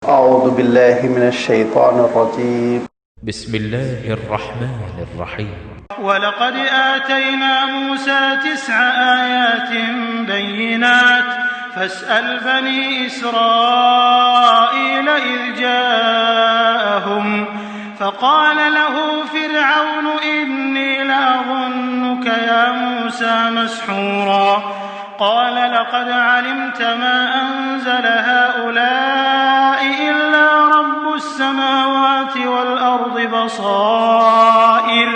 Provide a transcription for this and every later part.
أعوذ بالله من الشيطان الرجيم. بسم الله الرحمن الرحيم. ولقد آتينا موسى 9 آيات بينات فاسأل بني إسرائيل إذ جاءهم فقال له فرعون إني لأظنك يا موسى مسحورا قال لقد علمت ما أنزل هؤلاء إلا رب السماوات والأرض بصائر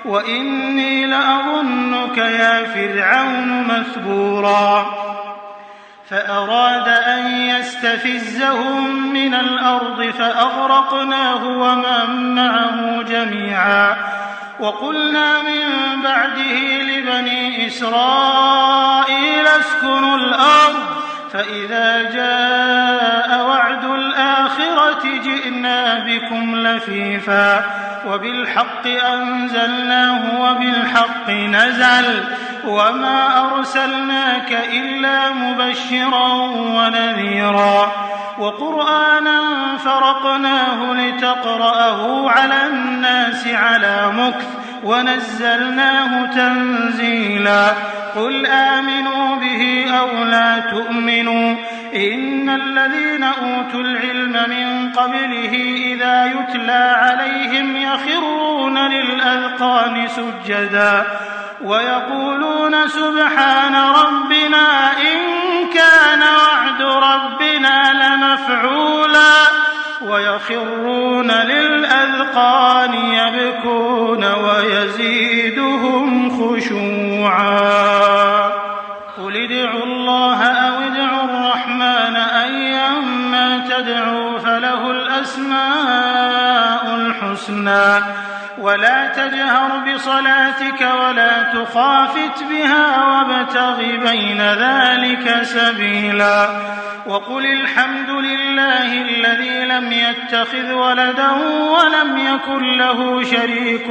وإني لأظنك يا فرعون مثبورا فأراد أن يستفزهم من الأرض فأغرقناه ومن معه جميعا وقلنا من بعده لبني إسرائيل اسكنوا الأرض فإذا جاء وعد الآخرة جئنا بكم لفيفا وبالحق أنزلناه وبالحق نزل وما أرسلناك إلا مبشرا ونذيرا وقرآنا فرقناه لتقرأه على الناس على مكث ونزلناه تنزيلا قل آمنوا به أو لا تؤمنوا إن الذين أوتوا العلم من قبله إذا يتلى عليهم يخرون للأذقان سجدا ويقولون سبحان ربنا إن كان وعد ربنا لمفعولا ويخرون للأذقان يبكون ويزيدهم خشوعا قل ادعوا الله أو ادعوا الرحمن أيما تدعوا فله الأسماء الحسنى ولا تجهر بصلاتك ولا تخافت بها وابتغ بين ذلك سبيلا وقل الحمد لله الذي لم يتخذ ولدا ولم يكن له شريك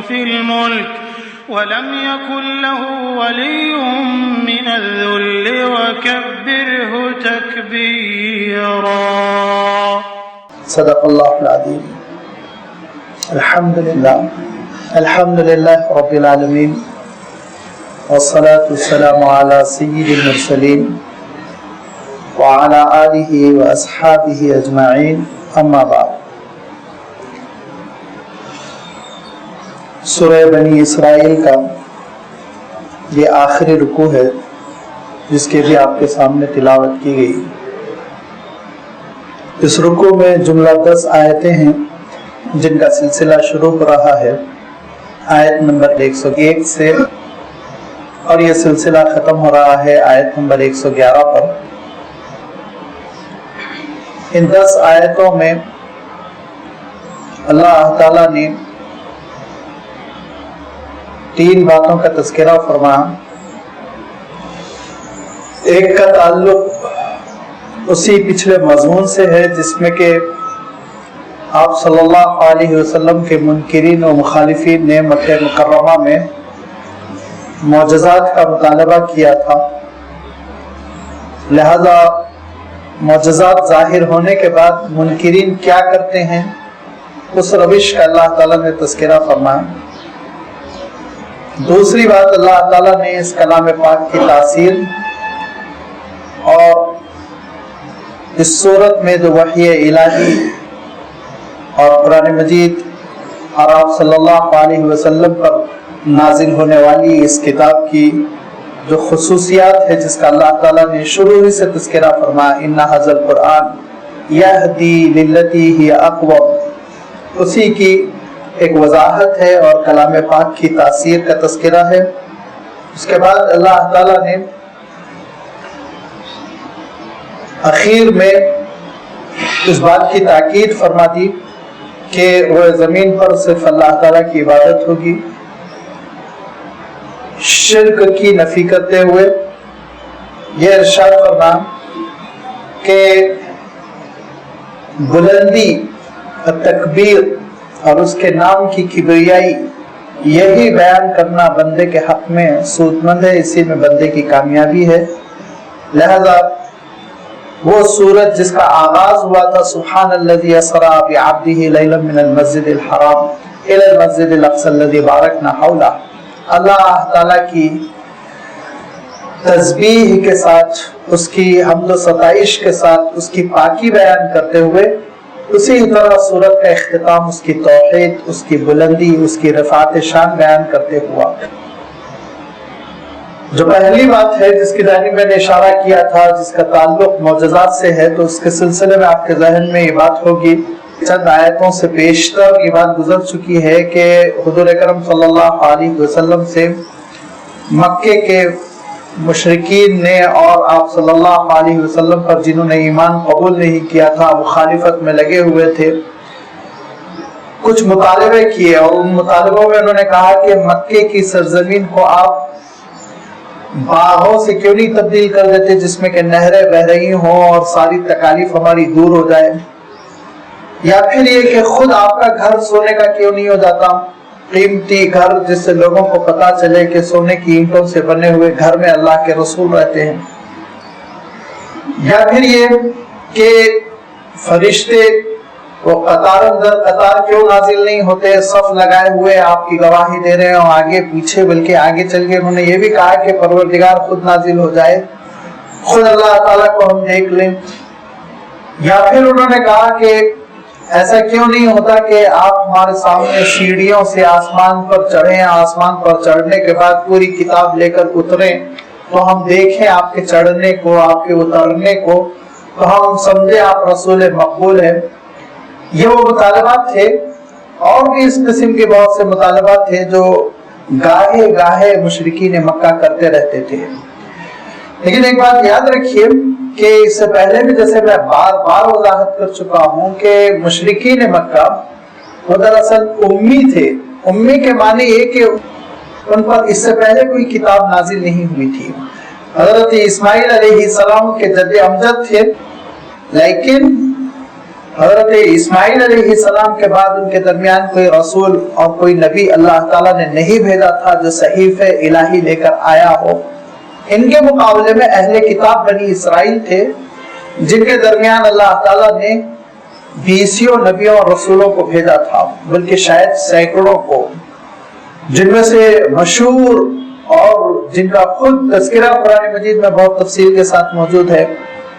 في الملك ولم يكن له ولي من الذل وكبره تكبيرا. صدق الله العظيم. الحمد لله رب العالمين والصلاة والسلام على سيد المرسلين وعلى آله وأصحابه أجمعين أما بعد. سورہ بنی اسرائیل کا یہ آخری رکوع ہے جس کے بھی آپ کے سامنے تلاوت کی گئی. اس رکوع میں جملہ 10 آیتیں ہیں جن کا سلسلہ شروع ہو رہا ہے آیت نمبر 101 سے اور یہ سلسلہ ختم ہو رہا ہے آیت نمبر 111 پر. ان 10 آیتوں میں اللہ تعالیٰ نے 3 باتوں کا تذکرہ فرمایا. ایک کا تعلق اسی پچھلے مضمون سے ہے جس میں کہ آپ صلی اللہ علیہ وسلم کے منکرین و مخالفین نے مکہ مکرمہ میں معجزات کا مطالبہ کیا تھا، لہذا معجزات ظاہر ہونے کے بعد منکرین کیا کرتے ہیں اس روش کا اللہ تعالیٰ نے تذکرہ فرمایا. دوسری بات اللہ تعالیٰ نے اس کلام پاک کی تاثیر اور اس صورت میں جو وحی الہی اور قرآن مجید اور آپ صلی اللہ علیہ وسلم پر نازل ہونے والی اس کتاب کی جو خصوصیات ہے جس کا اللہ تعالیٰ نے شروع ہی سے تذکرہ فرمایا ان ھذا القرآن یہدی للتی ہی اقوم، اسی کی ایک وضاحت ہے اور کلام پاک کی تاثیر کا تذکرہ ہے. اس کے بعد اللہ تعالیٰ نے اخیر میں اس بات کی تاکید فرما دی کہ وہ زمین پر صرف اللہ تعالیٰ کی عبادت ہوگی. شرک کی نفی کرتے ہوئے یہ ارشاد فرما کہ بلندی تکبیر اور اس کے نام کی کبریائی یہی بیان کرنا بندے کے حق میں سود مند ہے، اسی میں بندے کی کامیابی ہے. لہذا وہ سورت جس کا آغاز ہوا تھا سبحان الذی اسری بعبدہ لیلا من المسجد الحرام الی المسجد الاقصی الذی بارکنا حولہ، اللہ تعالیٰ کی تسبیح کے ساتھ، اس کی حمد و ستائش کے ساتھ اس کی پاکی بیان کرتے ہوئے، اسی طرح سورت کا اختتام اس کی توحید، اس کی بلندی، اس کی رفعت شان بیان کرتے ہوا۔ جو پہلی بات ہے جس کی جانب میں نے اشارہ کیا تھا، جس کا تعلق معجزات سے ہے، تو اس کے سلسلے میں آپ کے ذہن میں یہ بات ہوگی، چند آیتوں سے بیشتر یہ بات گزر چکی ہے کہ حضور اکرم صلی اللہ علیہ وسلم سے مکے کے مشرکین نے اور آپ صلی اللہ علیہ وسلم پر جنہوں نے ایمان قبول نہیں کیا تھا، مخالفت میں لگے ہوئے تھے، کچھ مطالبے کیے، اور ان مطالبوں میں انہوں نے کہا کہ مکے کی سرزمین کو آپ باغوں سے کیوں نہیں تبدیل کر دیتے جس میں کہ نہریں بہ رہی ہوں اور ساری تکالیف ہماری دور ہو جائے، یا پھر یہ کہ خود آپ کا گھر سونے کا کیوں نہیں ہو جاتا، قیمتی گھر جس سے لوگوں کو پتا چلے کہ سونے کی اینٹوں سے بنے ہوئے گھر میں اللہ کے رسول رہتے ہیں، یا پھر یہ کہ فرشتے وہ قطار در قطار کیوں نازل نہیں ہوتے، صف لگائے ہوئے آپ کی گواہی دے رہے ہیں، اور آگے پیچھے بلکہ آگے چل کے انہوں نے یہ بھی کہا کہ پروردگار خود نازل ہو جائے، خود اللہ تعالیٰ کو ہم دیکھ لیں، یا پھر انہوں نے کہا کہ ایسا کیوں نہیں ہوتا کہ آپ ہمارے سامنے سیڑھیوں سے آسمان پر چڑھیں، آسمان پر چڑھنے کے بعد پوری کتاب لے کر اتریں تو ہم دیکھیں آپ کے چڑھنے کو، آپ کے اترنے کو، تو ہم سمجھے آپ رسول مقبول ہیں۔ یہ وہ مطالبات تھے، اور بھی اس قسم کے بہت سے مطالبات تھے جو گاہے گاہے مشرکین مکہ کرتے رہتے تھے۔ لیکن ایک بات یاد رکھیے کہ اس سے پہلے بھی جیسے میں بار بار وضاحت کر چکا ہوں کہ مشرکین مکہ وہ دراصل امی تھے۔ امی کے معنی یہ کہ ان پر اس سے پہلے کوئی کتاب نازل نہیں ہوئی تھی۔ حضرت اسماعیل علیہ السلام کے جد امجد تھے، لیکن حضرت اسماعیل علیہ السلام کے بعد ان کے درمیان کوئی رسول اور کوئی نبی اللہ تعالیٰ نے نہیں بھیجا تھا جو صحیفہ الہی لے کر آیا ہو۔ ان کے مقابلے میں اہل کتاب بنی اسرائیل تھے، جن کے درمیان اللہ تعالیٰ نے 20 نبیوں اور رسولوں کو بھیجا تھا، بلکہ شاید سینکڑوں کو، جن میں سے مشہور اور جن کا خود تذکرہ قرآن مجید میں بہت تفصیل کے ساتھ موجود ہے،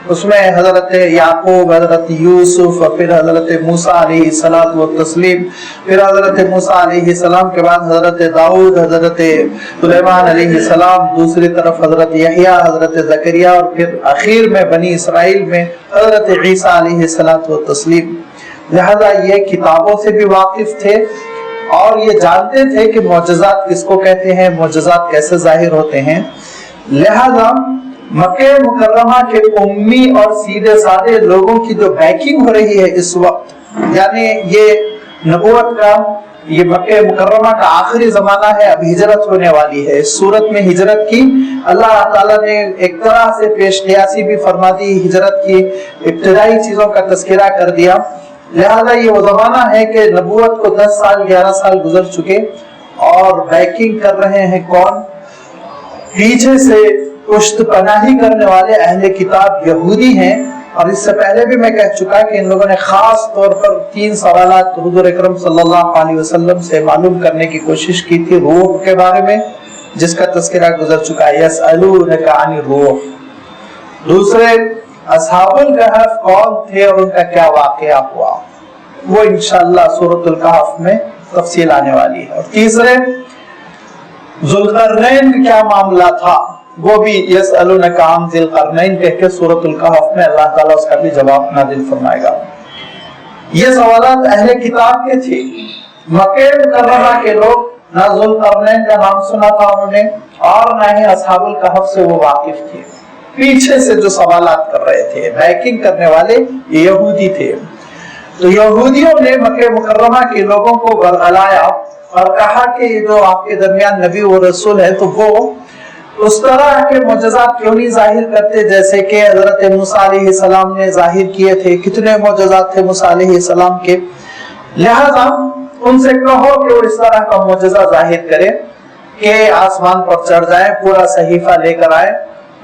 اس میں حضرت یعقوب، حضرت یوسف، اور پھر حضرت موسیٰ علیہ السلام و تسلیم، پھر حضرت موسیٰ علیہ السلام کے بعد حضرت داؤد، حضرت سلیمان علیہ السلام، دوسری طرف حضرت یحییٰ، حضرت زکریہ، اور پھر اخیر میں بنی اسرائیل میں حضرت عیسیٰ علیہ السلام و تسلیم۔ لہذا یہ کتابوں سے بھی واقف تھے اور یہ جانتے تھے کہ معجزات کس کو کہتے ہیں، معجزات کیسے ظاہر ہوتے ہیں۔ لہذا مکہ مکرمہ کے امی اور سیدھے سادے لوگوں کی جو بیکنگ ہو رہی ہے اس وقت، یعنی یہ نبوت کا، یہ مکہ مکرمہ کا آخری زمانہ ہے، اب ہجرت ہونے والی ہے، اس صورت میں ہجرت کی اللہ تعالیٰ نے ایک طرح سے پیش قیاسی بھی فرما دی، ہجرت کی ابتدائی چیزوں کا تذکرہ کر دیا۔ لہذا یہ وہ زمانہ ہے کہ نبوت کو 10 سال 11 سال گزر چکے، اور بیکنگ کر رہے ہیں کون؟ پیچھے سے پشت پناہی کرنے والے اہل کتاب یہودی ہیں۔ اور اس سے پہلے بھی میں کہہ چکا کہ ان لوگوں نے خاص طور پر 3 سوالات حضور اکرم صلی اللہ علیہ وسلم سے معلوم کرنے کی کوشش کی تھی روح کے بارے میں، جس کا تذکرہ گزر چکا ہے، یسألونک عن الروح۔ دوسرے، اصحاب الکہف کون تھے اور ان کا کیا واقعہ ہوا، وہ انشاءاللہ سورۃ الکہف میں تفصیل آنے والی ہے۔ اور تیسرے، ذوالقرنین کا کیا معاملہ تھا، وہ بھی یسألونک عن ذی القرنین کہہ کے سورۃ الکہف میں اللہ تعالیٰ اس کا بھی جواب نازل فرمائے گا۔ یہ سوالات اہل کتاب کے تھے۔ مکہ مکرمہ کے لوگ نہ ذوالقرنین کا نام سنا تھا انہوں نے، اور نہ ہی اصحاب الکہف سے وہ واقف تھے۔ پیچھے سے جو سوالات کر رہے تھے، بیکنگ کرنے والے یہودی تھے۔ تو یہودیوں نے مکہ مکرمہ کے لوگوں کو برگلایا اور کہا کہ جو آپ کے درمیان نبی و رسول ہے تو وہ اس طرح کے معجزات کیوں نہیں ظاہر کرتے جیسے کہ حضرت موسیٰ علیہ السلام نے ظاہر کیے تھے۔ کتنے معجزات تھے موسیٰ علیہ السلام کے، لہذا ان سے کہو کہ وہ اس طرح کا معجزہ ظاہر کرے کہ آسمان پر چڑھ جائیں، پورا صحیفہ لے کر آئے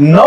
9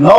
9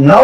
9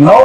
9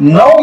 9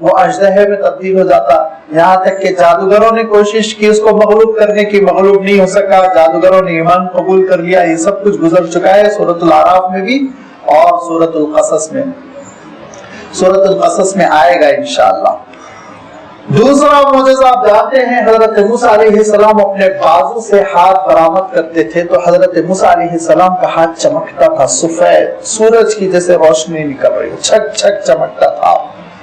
وہ اژدہے میں تبدیل ہو جاتا، یہاں تک کہ جادوگروں نے کوشش کی اس کو مغلوب کرنے کی، مغلوب نہیں ہو سکا، جادوگروں نے ایمان قبول کر لیا۔ یہ سب کچھ گزر چکا ہے سورۃ الاعراف میں بھی اور سورۃ القصص میں، سورۃ القصص میں آئے گا انشاءاللہ۔ دوسرا معجزہ آپ جانتے ہیں، حضرت موسیٰ علیہ السلام اپنے بازو سے ہاتھ برآمد کرتے تھے تو حضرت موسیٰ علیہ السلام کا ہاتھ چمکتا تھا، سفید سورج کی جیسے روشنی نکل رہی، چھک چھک چمکتا تھا۔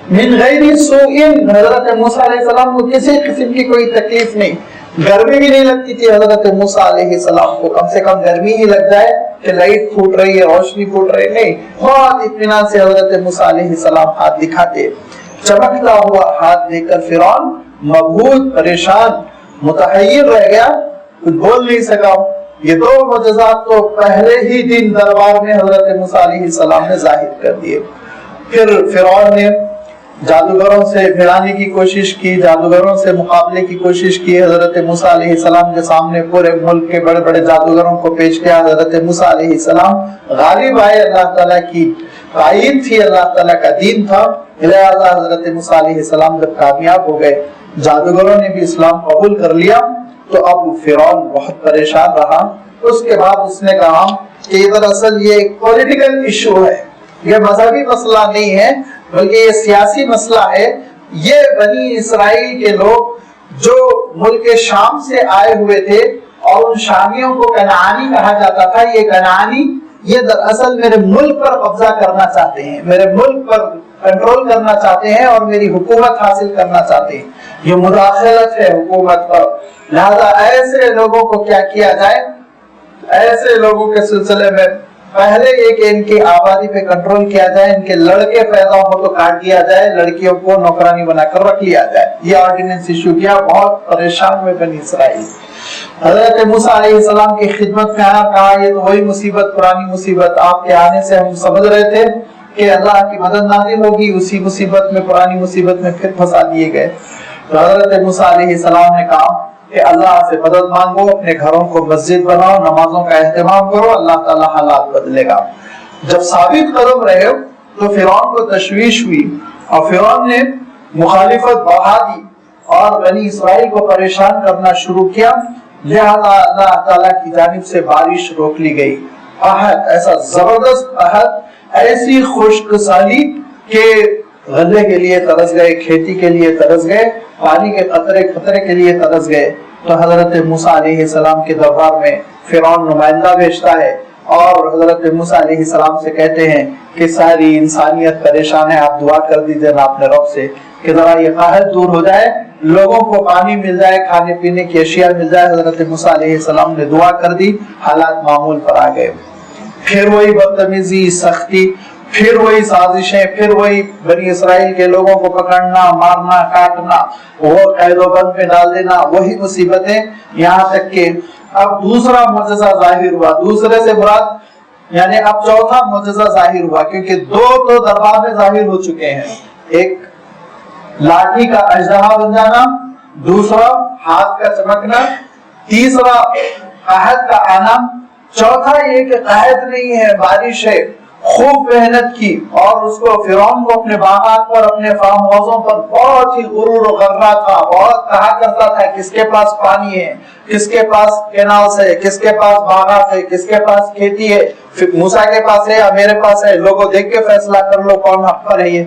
من غیر سوء، حضرت موسیٰ علیہ السلام کو کسی قسم کی کوئی تکلیف نہیں، گرمی بھی نہیں لگتی تھی حضرت موسیٰ علیہ السلام کو، کم سے کم گرمی ہی لگ جائے کہ لائٹ پھوٹ رہی ہے، روشنی پھوٹ رہی، نہیں، بہت اطمینان سے حضرت موسیٰ علیہ السلام ہاتھ دکھاتے۔ چمکتا ہوا ہاتھ دیکھ کر فرعون مبہوت، پریشان، متحیر رہ گیا، کچھ بول نہیں سکا۔ یہ دو معجزات تو پہلے ہی دن دربار میں حضرت موسیٰ علیہ السلام نے ظاہر کر دیے۔ پھر فرعون نے جادوگروں سے بھڑانے کی کوشش کی، جادوگروں سے مقابلے کی کوشش کی، حضرت موسیٰ علیہ السلام کے سامنے پورے ملک کے بڑے بڑے جادوگروں کو پیش کیا، حضرت موسیٰ علیہ السلام غالب آئے، اللہ تعالیٰ کی تائید تھی، اللہ تعالیٰ کا دین تھا، لہذا حضرت موسیٰ علیہ السلام جب کامیاب ہو گئے، جادوگروں نے بھی اسلام قبول کر لیا، تو اب فرعون بہت پریشان رہا۔ اس کے بعد اس نے کہا کہ یہ دراصل یہ ایک پولیٹیکل ایشو ہے، یہ مذہبی مسئلہ نہیں ہے بلکہ یہ سیاسی مسئلہ ہے۔ یہ بنی اسرائیل کے لوگ جو ملک شام سے آئے ہوئے تھے اور ان شامیوں کو کنعانی کہا جاتا تھا، یہ کنعانی یہ دراصل میرے ملک پر قبضہ کرنا چاہتے ہیں، میرے ملک پر کنٹرول کرنا چاہتے ہیں اور میری حکومت حاصل کرنا چاہتے ہیں، یہ مداخلت ہے حکومت پر۔ لہذا ایسے لوگوں کو کیا کیا جائے، ایسے لوگوں کے سلسلے میں پہلے یہ کہ ان کی آبادی پہ کنٹرول کیا جائے، ان کے لڑکے پیدا ہو تو کاٹ دیا جائے، لڑکیوں کو نوکرانی بنا کر رکھ لیا جائے۔ یہ آرڈیننس ایشو کیا، بہت پریشان ہوئے بنی اسرائیل۔ حضرت موسیٰ علیہ السلام کی خدمت میں آیا، کہا یہ تو وہی مصیبت، پرانی مصیبت، آپ کے آنے سے ہم سمجھ رہے تھے کہ اللہ کی مدد نازل ہوگی، اسی مصیبت میں، پرانی مصیبت میں پھر پھنسا دیے گئے۔ تو حضرت موسیٰ علیہ السلام نے کہا کہ اللہ سے مدد مانگو، اپنے گھروں کو مسجد بناؤ، نمازوں کا اہتمام کرو، اللہ تعالیٰ حالات بدلے گا۔ جب ثابت قدم رہے تو فرعون کو تشویش ہوئی اور فرعون نے مخالفت بڑھا دی اور بنی اسرائیل کو پریشان کرنا شروع کیا، لہذا اللہ تعالیٰ کی جانب سے بارش روک لی گئی۔ قحط، ایسا زبردست قحط، ایسی خشک سالی کہ غلے کے لیے ترس گئے، کھیتی کے لیے ترس گئے، پانی کے قطرے کے لیے ترس گئے۔ تو حضرت موسیٰ علیہ السلام کے دربار میں فرعون نمائندہ بھیجتا ہے اور حضرت موسیٰ علیہ السلام سے کہتے ہیں کہ ساری انسانیت پریشان ہے، آپ دعا کر دیجئے نا اپنے رب سے کہ ذرا یہ قحط دور ہو جائے، لوگوں کو پانی مل جائے، کھانے پینے کی اشیاء مل جائے۔ حضرت موسیٰ علیہ السلام نے دعا کر دی، حالات معمول پر آ گئے۔ پھر وہی بدتمیزی، سختی، پھر وہی سازشیں، پھر وہی بنی اسرائیل کے لوگوں کو پکڑنا، مارنا، کاٹنا، وہ قید و بند میں ڈال دینا، وہی مصیبتیں، یہاں تک کہ اب دوسرا معجزہ ظاہر ہوا۔ دوسرے سے مراد یعنی اب چوتھا معجزہ ظاہر ہوا، کیونکہ دو تو دربار میں ظاہر ہو چکے ہیں، ایک لاٹھی کا اژدہا بن جانا، دوسرا ہاتھ کا چمکنا، تیسرا قحط کا آنا، چوتھا یہ کہ قحط نہیں ہے، بارش ہے۔ خوب محنت کی اور اس کو فرعون کو اپنے باغات پر، اپنے فارم ہاؤسوں پر بہت ہی غرور و غرہ تھا، بہت کہا کرتا تھا کس کے پاس پانی ہے، کس کے پاس کینالز ہے، کس کے پاس باغات ہے، کس کے پاس کھیتی ہے، موسیٰ کے پاس ہے یا میرے پاس ہے، لوگوں دیکھ کے فیصلہ کر لو کون حق پر ہے۔ یہ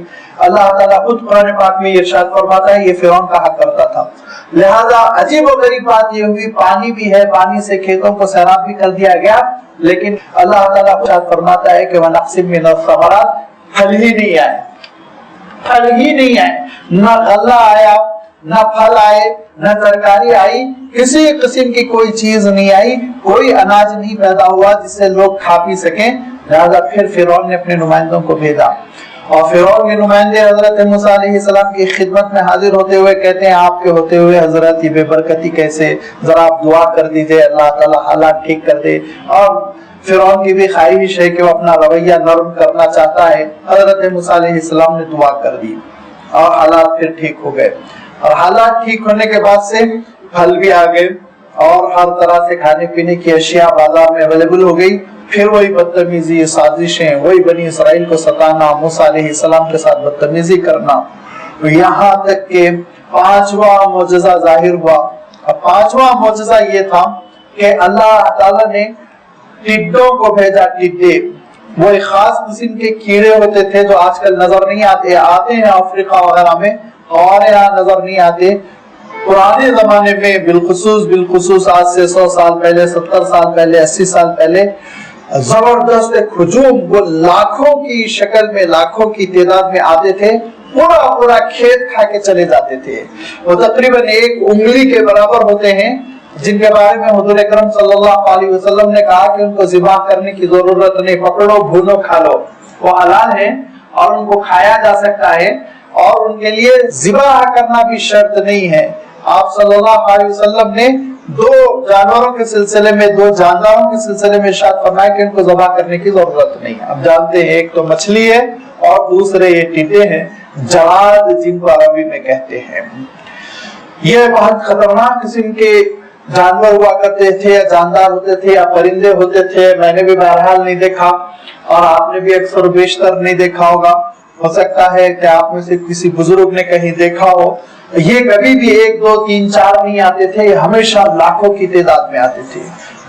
اللہ تعالیٰ خود قرآن پاک میں ارشاد فرماتا ہے یہ فرعون کہا کرتا تھا۔ لہذا عجیب و غریب بات یہ ہوئی، پانی بھی ہے، پانی سے کھیتوں کو سیراب بھی کر دیا گیا، لیکن اللہ تعالیٰ ارشاد فرماتا ہے کہ وَنَقْسِم مِّنَ الثَّمَرَاتِ، پھل ہی نہیں آئے، پھل ہی نہیں آئے، نہ غلہ آیا، نہ پھل آئے، نہ ترکاری آئی، کسی قسم کی کوئی چیز نہیں آئی، کوئی اناج نہیں پیدا ہوا جس سے لوگ کھا پی سکیں۔ لہذا پھر فرعون نے اپنے نمائندوں کو بھیجا اور فرعون کے نمائندے حضرت موسیٰ علیہ السلام کی خدمت میں حاضر ہوتے ہوئے کہتے ہیں آپ کے ہوتے ہوئے حضرت یہ بے برکتی کیسے، ذرا آپ دعا کر دیجئے اللہ تعالیٰ حالات ٹھیک کر دے۔ اور فرعون کی بھی خواہش ہے کہ وہ اپنا رویہ نرم کرنا چاہتا ہے۔ حضرت موسیٰ علیہ السلام نے دعا کر دی اور حالات پھر ٹھیک ہو گئے، اور حالات ٹھیک ہونے کے بعد سے پھل بھی آ گئے اور ہر طرح سے کھانے پینے کی اشیاء بازار میں اویلیبل ہو گئی۔ پھر وہی بدتمیزی، سازشیں، وہی بنی اسرائیل کو ستانا، موسیٰ علیہ السلام کے ساتھ بدتمیزی کرنا، یہاں تک کہ 5واں معجزہ ظاہر ہوا. اب 5واں معجزہ یہ تھا کہ اللہ تعالیٰ نے ٹڈوں کو بھیجا. ٹڈے وہ ایک خاص قسم کے کیڑے ہوتے تھے جو آج کل نظر نہیں آتے ہیں افریقہ وغیرہ میں، اور یہاں نظر نہیں آتے. پرانے زمانے میں بالخصوص آج سے 100 سال پہلے، 70 سال پہلے، 80 سال پہلے زبردست ہجوم، وہ لاکھوں کی شکل میں، لاکھوں کی تعداد میں آتے تھے، پورا کھیت کھا کے چلے جاتے تھے. وہ تقریباً 1 انگلی کے برابر ہوتے ہیں، جن کے بارے میں حضور اکرم صلی اللہ علیہ وسلم نے کہا کہ ان کو ذبح کرنے کی ضرورت نہیں، پکڑو بھونو کھا لو. وہ حلال ہے اور ان کو کھایا جا سکتا ہے، اور ان کے لیے ذبح کرنا بھی شرط نہیں ہے. آپ صلی اللہ علیہ وسلم نے 2 جانوروں کے سلسلے میں، 2 جانداروں کے سلسلے میں ارشاد فرمایا کہ ان کو ذبح کرنے کی ضرورت نہیں. اب جانتے ہیں ایک تو مچھلی ہے اور دوسرے یہ ٹڈے ہیں، جراد جن کو عربی میں کہتے ہیں. یہ بہت خطرناک قسم کے جانور ہوا کرتے تھے، یا جاندار ہوتے تھے، یا پرندے ہوتے تھے. میں نے بھی بہرحال نہیں دیکھا، اور آپ نے بھی اکثر و بیشتر نہیں دیکھا ہوگا. ہو سکتا ہے کہ آپ میں سے کسی بزرگ نے کہیں دیکھا ہو. یہ کبھی بھی 1 2 3 4 نہیں آتے تھے، یہ ہمیشہ لاکھوں کی تعداد میں آتے تھے.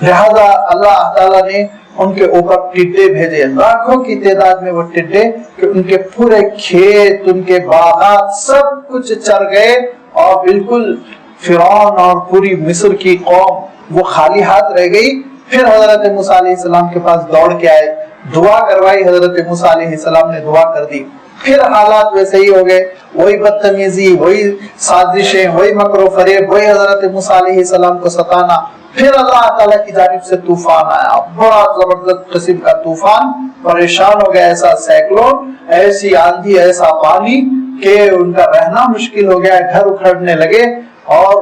لہذا اللہ تعالیٰ نے ان کے اوپر ٹڈے بھیجے، لاکھوں کی تعداد میں وہ ٹڈے، کہ ان کے پورے کھیت، ان کے باغات سب کچھ چر گئے، اور بالکل فرعون اور پوری مصر کی قوم وہ خالی ہاتھ رہ گئی. پھر حضرت موسیٰ علیہ السلام کے پاس دوڑ کے آئے، دعا کروائی. حضرت موسیٰ علیہ السلام نے دعا کر دی. پھر حالات ویسے ہی ہو گئے، وہی بدتمیزی، وہی سازشیں، وہی مکر و فریب، وہی حضرت موسیٰ علیہ السلام کو ستانا. پھر اللہ تعالیٰ کی جانب سے طوفان آیا، بڑا زبردست قسم کا طوفان. پریشان ہو گیا، ایسا سائیکلون، ایسی آندھی، ایسا پانی کہ ان کا رہنا مشکل ہو گیا. گھر اکھڑنے لگے اور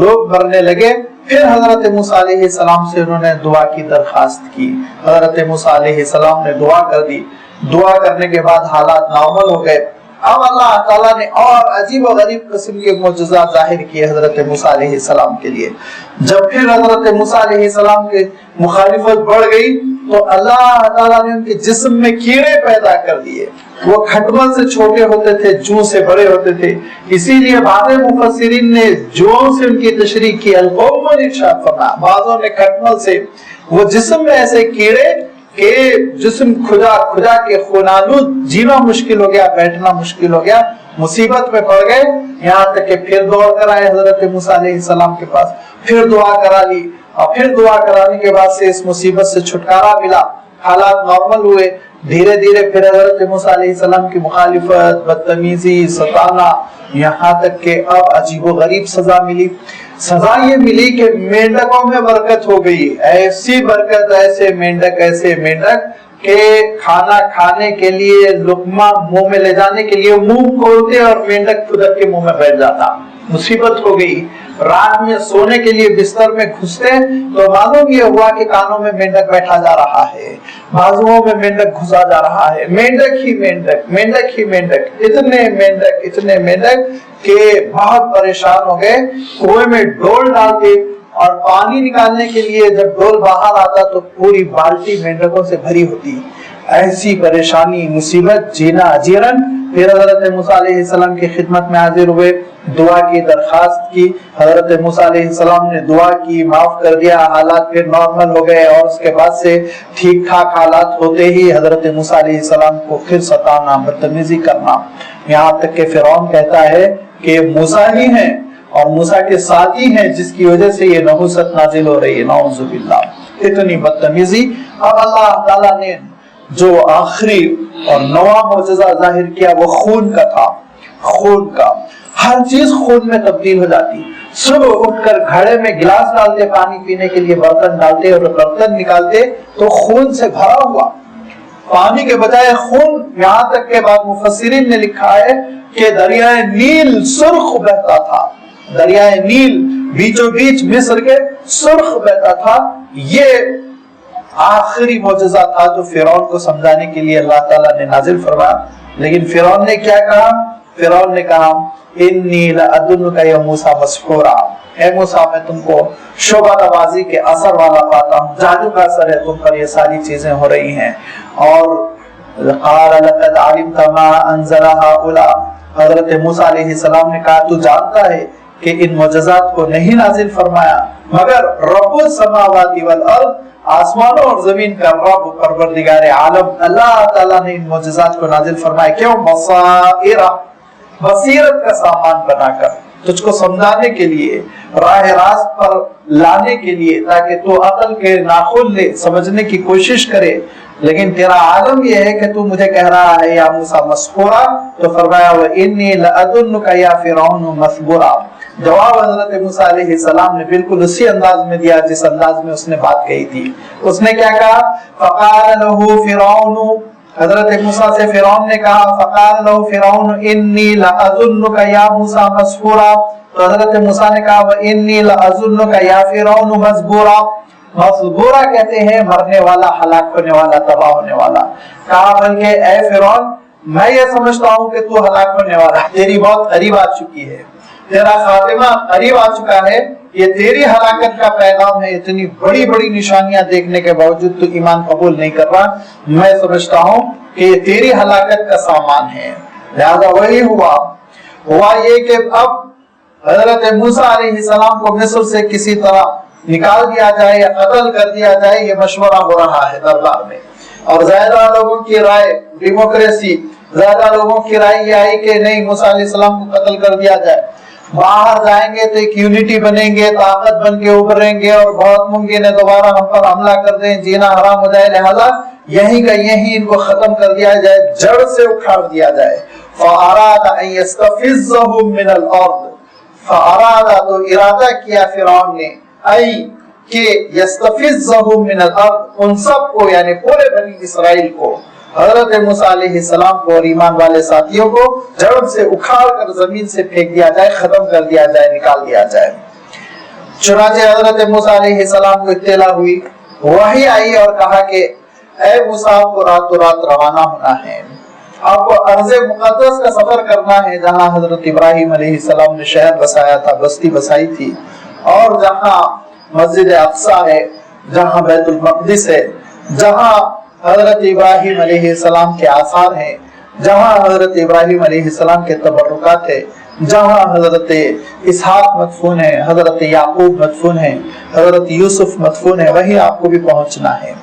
لوگ مرنے لگے. پھر حضرت موسیٰ علیہ السلام سے انہوں نے دعا کی درخواست کی. حضرت موسیٰ علیہ السلام نے دعا کر دی. دعا کرنے کے بعد حالات نارمل ہو گئے. اب اللہ تعالیٰ نے اور عجیب و غریب قسم کے معجزات ظاہر کیے حضرت موسیٰ علیہ السلام کے لیے. جب پھر حضرت موسیٰ علیہ السلام کی مخالفت بڑھ گئی تو اللہ تعالیٰ نے ان کے جسم میں کیڑے پیدا کر دیے. وہ کھٹمل سے چھوٹے ہوتے تھے، جوں سے بڑے ہوتے تھے. اسی لیے بعض مفسرین نے جوں سے ان کی تشریح کی، القوم ارشاد فرمایا. بعضوں نے کھٹمل سے، وہ جسم میں ایسے کیڑے کہ جسم کھدا کے خونالود، جینا مشکل ہو گیا، بیٹھنا مشکل ہو گیا، مصیبت میں پڑ گئے. یہاں تک کہ پھر دوڑ کر آئے حضرت موسیٰ علیہ السلام کے پاس، پھر دعا کرا لی، اور پھر دعا کرانے کے بعد سے اس مصیبت سے چھٹکارا ملا. حالات نارمل ہوئے. دھیرے دھیرے پھر حضرت موسیٰ علیہ السلام کی مخالفت، بدتمیزی، ستانا، یہاں تک کہ اب عجیب و غریب سزا ملی. سزا یہ ملی کہ مینڈکوں میں برکت ہو گئی. ایسی برکت، ایسے مینڈک کہ کھانا کھانے کے لیے، لقمہ منہ میں لے جانے کے لیے منہ کھولتے اور مینڈک خود کے منہ میں بیٹھ جاتا. مصیبت ہو گئی. رات میں سونے کے لیے بستر میں گھستے تو معلوم یہ ہوا کہ کانوں میں مینڈک بیٹھا جا رہا ہے، بازوؤں میں مینڈک گھسا جا رہا ہے. مینڈک ہی مینڈک، اتنے مینڈک کہ بہت پریشان ہو گئے. کنویں میں ڈول ڈالتے اور پانی نکالنے کے لیے جب ڈول باہر آتا تو پوری بالٹی مینڈکوں سے بھری ہوتی. ایسی پریشانی، مصیبت، جینا اجیرن. پھر حضرت موسیٰ علیہ السلام کی خدمت میں حاضر ہوئے، دعا کی درخواست کی. حضرت موسیٰ علیہ السلام نے دعا کی، معاف کر دیا. حالات پھر نارمل ہو گئے، اور اس کے بعد سے ٹھیک ٹھاک حالات ہوتے ہی حضرت موسیٰ علیہ السلام کو پھر ستانا، بدتمیزی کرنا. یہاں تک کہ فرعون کہتا ہے کہ موسیٰ ہی ہیں اور موسیٰ کے ساتھی ہیں جس کی وجہ سے یہ نحوست نازل ہو رہی ہے. نعوذ باللہ، اتنی بدتمیزی. اب اللہ تعالیٰ نے جو آخری اور نواں معجزہ ظاہر کیا وہ خون کا تھا. خون کا، ہر چیز خون میں تبدیل ہو جاتی. صبح اٹھ کر گھڑے میں گلاس ڈالتے پانی پینے کے لیے، برتن ڈالتے اور برتن نکالتے تو خون سے بھرا ہوا، پانی کے بجائے خون. یہاں تک کہ بعض مفسرین نے لکھا ہے کہ دریائے نیل سرخ بہتا تھا. دریائے نیل بیچوں بیچ مصر کے سرخ بہتا تھا. یہ آخری معجزہ تھا جو فرعون کو سمجھانے کے لیے اللہ تعالیٰ نے نازل فرمایا. لیکن فرعون نے کیا کہا؟ فرعون نے کہا انی لأظنک یا موسیٰ مسحورا، اے موسیٰ میں تم کو شعبہ نوازی کے اثر والا پاتا ہوں، جادو کا اثر ہے تم پر، یہ ساری چیزیں ہو رہی ہیں. اور قال لقد علمت ما انزل هؤلاء حضرت موسیٰ علیہ السلام نے کہا تو جانتا ہے کہ ان معجزات کو نہیں نازل فرمایا مگر رب السماوات والارض، آسمانوں اور زمین کا رب پروردگار عالم اللہ تعالیٰ نے ان معجزات کو نازل فرمایا۔ کیوں؟ بصیرت کا سامان بنا کر، تجھ کو سمجھانے کے لیے، راہ راست پر لانے کے لیے، تاکہ تو عقل کے ناخن لے، سمجھنے کی کوشش کرے۔ لیکن تیرا عالم یہ ہے کہ تو مجھے کہہ رہا ہے یا موسیٰ مسحورا، تو فرمایا وَإِنِّي لَأَظُنُّكَ يَا فِرْعَوْنُ مَثْبُورًا۔ جواب حضرت موسیٰ علیہ السلام نے بالکل اسی انداز میں دیا جس انداز میں اس نے بات کہی تھی۔ اس نے کیا کہا؟ فَقَالَ لَهُ فِرْعَوْنُ، حضرت موسیٰ سے فرعون نے کہا فَقَالَ لَهُ فِرْعَوْنُ إِنِّي لَأَظُنُّكَ يَا مُوسَى مَسْحُورًا، تو حضرت موسیٰ نے کہا وَإِنِّي لَأَظُنُّكَ يَا فِرْعَوْنُ مَثْبُورًا۔ مَثْبُورًا کہتے ہیں مرنے والا، ہلاک ہونے والا، تباہ ہونے والا۔ کہا بلکہ اے فرعون میں یہ سمجھتا ہوں کہ تو ہلاک ہونے والا، تیری موت قریب آ چکی ہے، تیرا خاتمہ قریب آ چکا ہے، یہ تیری ہلاکت کا پیغام ہے۔ اتنی بڑی بڑی نشانیاں دیکھنے کے باوجود تو ایمان قبول نہیں کر رہا، میں سمجھتا ہوں کہ یہ تیری ہلاکت کا سامان ہے۔ لہذا وہی ہوا یہ کہ اب حضرت موسیٰ علیہ السلام کو مصر سے کسی طرح نکال دیا جائے یا قتل کر دیا جائے، یہ مشورہ ہو رہا ہے دربار میں۔ اور زیادہ لوگوں کی رائے، ڈیموکریسی، زیادہ لوگوں کی رائے یہ آئی کہ نہیں، موسیٰ علیہ السلام کو قتل کر دیا جائے۔ باہر جائیں گے تو ایک یونٹی بنیں گے، طاقت بن کے ابھریں گے اور بہت ممکن ہے دوبارہ ہم پر حملہ کر دیں، جینا حرام ہو جائے، لہذا یہیں کا یہیں ان کو ختم کر دیا جائے، جڑ سے اکھاڑ دیا جائے۔ فَأَرَادَ أَن يَسْتَفِزَّهُم مِّنَ الْأَرْضِ، فَأَرَادَ تو ارادہ کیا فرعون نے، ای کہ يَسْتَفِزَّهُم مِّنَ الْأَرْضِ، ان سب کو یعنی پورے بنی اسرائیل کو، حضرت موسیٰ علیہ السلام کو اور ایمان والے ساتھیوں کو جڑ سے اکھاڑ کر زمین سے پھینک دیا جائے، ختم کر دیا جائے، نکال دیا جائے۔ چنانچہ حضرت موسیٰ علیہ السلام کو اطلاع ہوئی، وحی آئی اور کہا کہ اے موسیٰ کو راتوں رات روانہ ہونا ہے، آپ کو ارض مقدس کا سفر کرنا ہے، جہاں حضرت ابراہیم علیہ السلام نے شہر بسایا تھا، بستی بسائی تھی، اور جہاں مسجد اقصی ہے، جہاں بیت المقدس ہے، جہاں حضرت ابراہیم علیہ السلام کے آثار ہیں، جہاں حضرت ابراہیم علیہ السلام کے تبرکات ہیں، جہاں حضرت اسحاق مدفون ہے، حضرت یعقوب مدفون ہے، حضرت یوسف مدفون ہے، وہیں آپ کو بھی پہنچنا ہے۔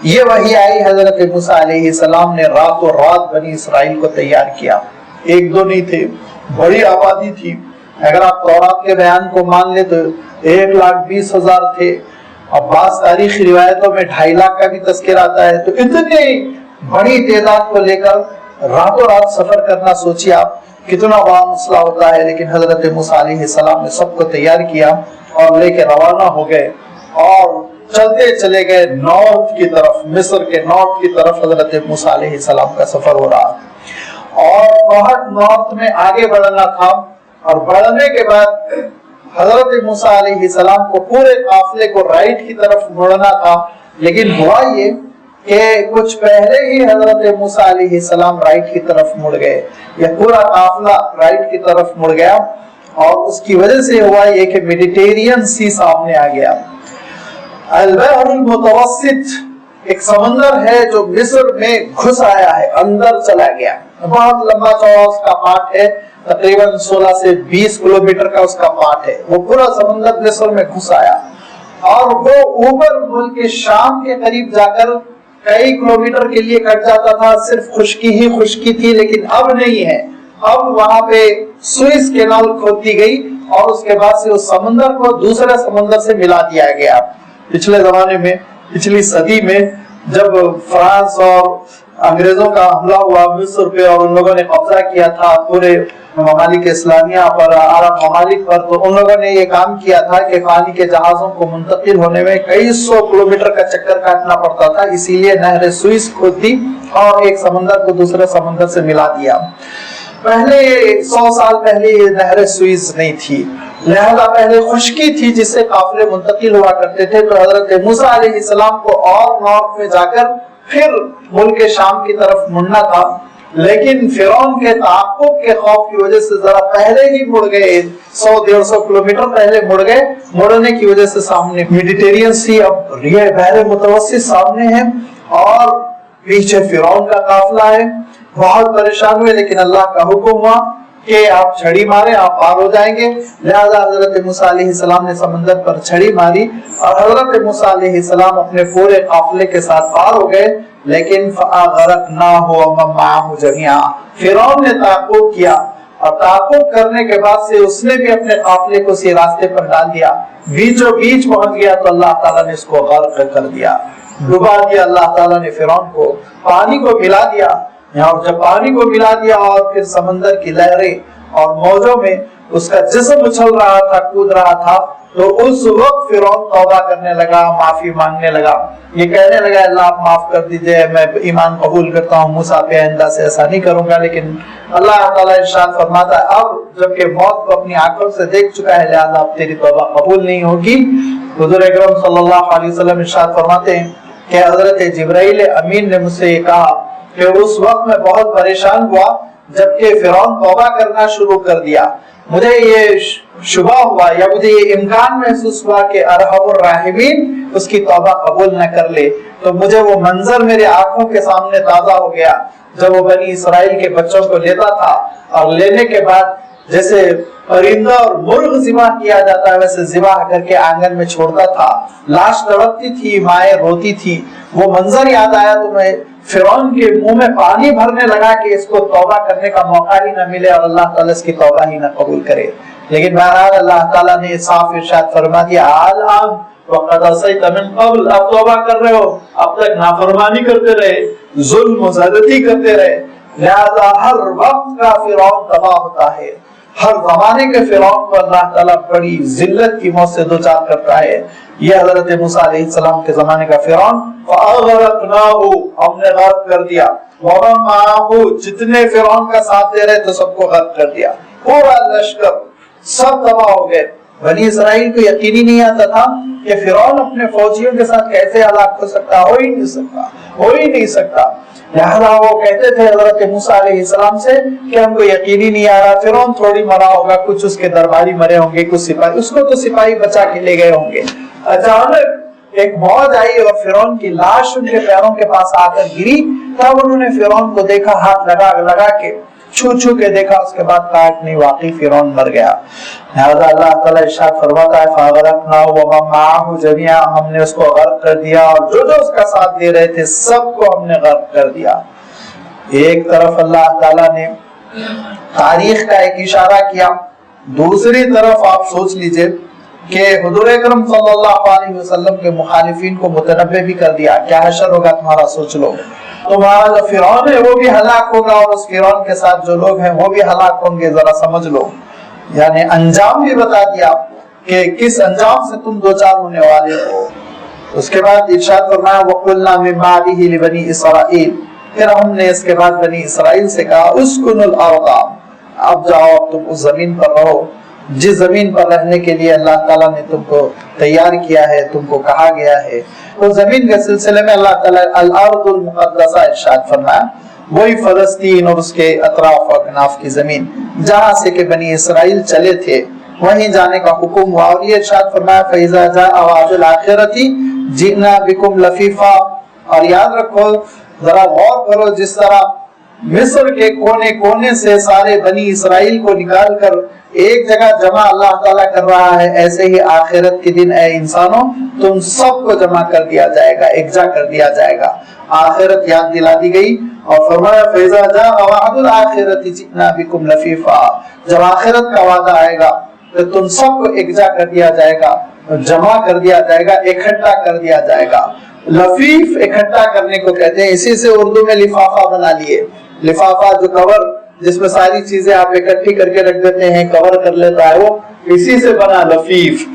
یہ وحی آئی، حضرت موسیٰ علیہ السلام نے راتوں رات بنی اسرائیل کو تیار کیا، ایک دو نہیں تھے، بڑی آبادی تھی۔ اگر آپ تورات کے بیان کو مان لے تو 1,20,000 تھے، اب بعض تاریخی روایتوں میں 2.5 لاکھ کا بھی تذکر آتا ہے، تو اتنی بڑی تعداد کو لے کر راتوں رات سفر کرنا سوچیے آپ کتنا بڑا مسئلہ ہوتا ہے۔ لیکن حضرت موسیٰ علیہ السلام نے سب کو تیار کیا اور لے کے روانہ ہو گئے اور چلتے چلے گئے نارتھ کی طرف، مصر کے نارتھ کی طرف حضرت موسیٰ علیہ السلام کا سفر ہو رہا، اور بہت نارتھ میں آگے بڑھنا تھا، اور بڑھنے کے بعد حضرت موسیٰ علیہ السلام کو پورے قافلے کو رائٹ کی طرف مڑنا تھا۔ لیکن ہوا یہ کہ کچھ پہلے ہی حضرت موسیٰ علیہ السلام رائٹ کی طرف مڑ گئے، یہ پورا قافلہ رائٹ کی طرف مڑ گیا، اور اس کی وجہ سے ہوا یہ کہ میڈیٹیرین سی سامنے آ گیا۔ البحر المتوسط ایک سمندر ہے جو مصر میں گھس آیا ہے، اندر چلا گیا، بہت لمبا چوڑا اس کا پارٹ ہے، تقریباً 16 سے 20 کلومیٹر کا اس کا پارٹ ہے، وہ پورا سمندر مصر میں گھس آیا، اور وہ اوپر ملک شام کے قریب جا کر کئی کلومیٹر کے لیے کٹ جاتا تھا، صرف خشکی ہی خشکی تھی، لیکن اب نہیں ہے، اب وہاں پہ سوئس کینال کھود دی گئی، اور اس کے بعد سے اس سمندر کو دوسرے سمندر سے ملا دیا گیا۔ پچھلے زمانے میں، پچھلی صدی میں جب فرانس اور انگریزوں کا حملہ ہوا مصر پہ اور ان لوگوں نے قبضہ کیا تھا پورے ممالک اسلامیہ پر، عرب ممالک پر، تو ان لوگوں نے یہ کام کیا تھا کہ پانی کے جہازوں کو منتقل ہونے میں کئی 100 کلومیٹر کا چکر کاٹنا پڑتا تھا، اسی لیے نہر سوئس کھود دی اور ایک سمندر کو دوسرے سمندر سے ملا دیا۔ پہلے 100 سال پہلے یہ نہر سوئس نہیں تھی، لہذا پہلے خشکی تھی جس سے قافلے منتقل ہوا کرتے تھے، تو حضرت موسیٰ علیہ السلام کو اور نارتھ میں جا کر پھر ملک شام کی طرف مڑنا تھا، لیکن فرعون کے تعاقب کے خوف کی وجہ سے ذرا پہلے ہی مڑ گئے، 100-150 کلومیٹر پہلے مڑ گئے، مڑنے کی وجہ سے سامنے میڈیٹیرین سی، اب یہ بحر متوسط سامنے ہے اور پیچھے فرعون کا قافلہ ہے، بہت پریشان ہوئے، لیکن اللہ کا حکم ہوا کہ آپ چھڑی مارے آپ پار ہو جائیں گے. لہذا حضرت موسیٰ علیہ السلام نے سمندر پر چھڑی ماری اور حضرت موسیٰ علیہ السلام اپنے پورے قافلے کے ساتھ پار ہو گئے. لیکن فَأَغْرَقْنَاهُ وَمَن مَّعَهُ جَمِيعًا، فرعون نے تعاقب کیا اور تعاقب کرنے کے بعد سے اس نے بھی اپنے قافلے کو اسی راستے پر ڈال دیا، بیچوں بیچ پہنچ گیا تو اللہ تعالیٰ نے اس کو غرق کر دیا، ڈبا دیا. اللہ تعالیٰ نے فرعون کو پانی کو ملا دیا، اور جب پانی کو ملا دیا اور پھر سمندر کی لہریں اور موجوں میں اس کا جسم اچھل رہا تھا، کود رہا تھا، تو اس وقت فرعون توبہ کرنے لگا، معافی مانگنے لگا، یہ کہنے لگا اللہ آپ معاف کر دیجئے، میں ایمان قبول کرتا ہوں، موسیٰ پہ آئندہ سے ایسا نہیں کروں گا. لیکن اللہ تعالیٰ ارشاد فرماتا ہے اب جبکہ موت کو اپنی آنکھوں سے دیکھ چکا ہے لہذا اب تیری توبہ قبول نہیں ہوگی. حضور اکرم صلی اللہ علیہ وسلم ارشاد فرماتے ہیں کہ حضرت جبرائیل امین نے مجھ سے یہ کہا کہ اس وقت میں بہت پریشان ہوا جبکہ فرعون توبہ کرنا شروع کر دیا. مجھے یہ شبہ ہوا یا مجھے یہ امکان محسوس ہوا کہ ارحم الراحمین اس کی توبہ قبول نہ کر لے. تو مجھے وہ منظر میرے آنکھوں کے سامنے تازہ ہو گیا جب وہ بنی اسرائیل کے بچوں کو لیتا تھا اور لینے کے بعد جیسے پرندہ اور مرغ ذبح کیا جاتا ہے ویسے ذبح کر کے آنگن میں چھوڑتا تھا. لاش تڑپتی تھی، مائیں روتی تھی. وہ منظر یاد آیا تو میں فرعون کے منہ میں پانی بھرنے لگا کہ اس کو توبہ کرنے کا موقع ہی نہ ملے اور اللہ تعالیٰ اس کی توبہ ہی نہ قبول کرے. لیکن بہرحال اللہ تعالیٰ نے صاف ارشاد فرما دیا الآن وقد عصیت من قبل، اب توبہ کر رہے ہو، اب تک نافرمانی کرتے رہے، ظلم و زیادتی کرتے رہے، لہذا ہر وقت کا فرعون تباہ ہوتا ہے. ہر زمانے کے فرعون کو اللہ تعالیٰ بڑی ذلت کی موت سے دوچار کرتا ہے. یہ حضرت موسیٰ علیہ السلام کے زمانے کا فرعون. فَأَغْرَقْنَاهُ، ہم نے غرق کر دیا. وَمَن مَّعَهُ، جتنے فرعون کا ساتھ دے رہے تو سب کو غرق کر دیا. پورا لشکر سب تباہ ہو گئے. بنی اسرائیل کو یقین ہی نہیں آتا تھا کہ فرعون اپنے فوجیوں کے ساتھ کیسے ہلاک ہو سکتا، ہو ہی نہیں سکتا. لہذا وہ کہتے تھے حضرت موسیٰ علیہ السلام سے کہ ہم کو یقین ہی نہیں آ رہا، فرعون تھوڑی مرا ہوگا، کچھ اس کے درباری مرے ہوں گے، کچھ سپاہی، اس کو تو سپاہی بچا کے لے گئے ہوں گے. اچانک ایک موج آئی اور فرعون کی لاش ان کے پیروں کے پاس آ کر گری. تب انہوں نے فرعون کو دیکھا، ہاتھ لگا کے چھو کے دیکھا، اس کے بعد کہا نہیں واقعی فرعون مر گیا. لہذا اللہ تعالیٰ ارشاد فرماتا ہے فَأَغْرَقْنَاهُ وَمَن مَّعَهُ جَمِيعًا، ہم نے اس کو غرق کر دیا اور جو اس کا ساتھ دے رہے تھے سب کو ہم نے غرق کر دیا. ایک طرف اللہ تعالیٰ نے تاریخ کا ایک اشارہ کیا، دوسری طرف آپ سوچ لیجئے کہ حضور اکرم صلی اللہ علیہ وسلم کے مخالفین کو متنبع بھی کر دیا. کیا حشر ہوگا تمہارا، سوچ لو. تمہارا جو فرعون ہے وہ بھی ہلاک ہوگا اور اس فرعون کے ساتھ جو لوگ ہیں وہ بھی ہلاک ہوں گے. ذرا سمجھ لو، یعنی انجام بھی بتا دیا کہ کس انجام سے تم دوچار ہونے والے ہو. اس کے بعد ارشاد فرمایا وَقُلْنَا مِن بَعْدِهِ لِبَنِي إِسْرَائِيلَ، پھر ہم نے اس کے بعد بنی اسرائیل سے کہا اسْكُنُوا الْأَرْضَ، اب جاؤ اب تم اس زمین پر رہو جس زمین پر رہنے کے لیے اللہ تعالیٰ نے تم کو تیار کیا ہے، تم کو کہا گیا ہے. اس زمین کے سلسلے میں اللہ تعالیٰ الارض المقدسہ ارشاد فرمایا، وہی فلسطین اور اس کے اطراف و اکناف کی زمین جہاں سے کہ بنی اسرائیل چلے تھے وہیں جانے کا حکم ہوا. اور یہ ارشاد فرمایا فَإِذَا جَاءَ وَعْدُ الْآخِرَةِ جِئْنَا بِكُمْ لَفِيفًا، اور یاد رکھو، ذرا غور کرو، جس طرح مصر کے کونے کونے سے سارے بنی اسرائیل کو نکال کر ایک جگہ جمع اللہ تعالیٰ کر رہا ہے، ایسے ہی آخرت کے دن اے انسانوں تم سب کو جمع کر دیا جائے گا، ایکجا کر دیا جائے گا. آخرت یاد دلا دی گئی اور فرمایا فَإِذَا جَاءَ وَعْدُ الْآخِرَةِ جِئْنَا بِكُمْ لَفِيفًا، جب آخرت کا وعدہ آئے گا تو تم سب کو ایکجا کر دیا جائے گا، جمع کر دیا جائے گا، اکٹھا کر دیا جائے گا. لفیف اکٹھا کرنے کو کہتے ہیں، اسی سے اردو میں لفافہ بنا لیے. لفافہ جو کور جس میں ساری چیزیں آپ اکٹھی کر کے رکھ دیتے ہیں، کور کر لیتا ہے، وہ اسی سے بنا لفیف.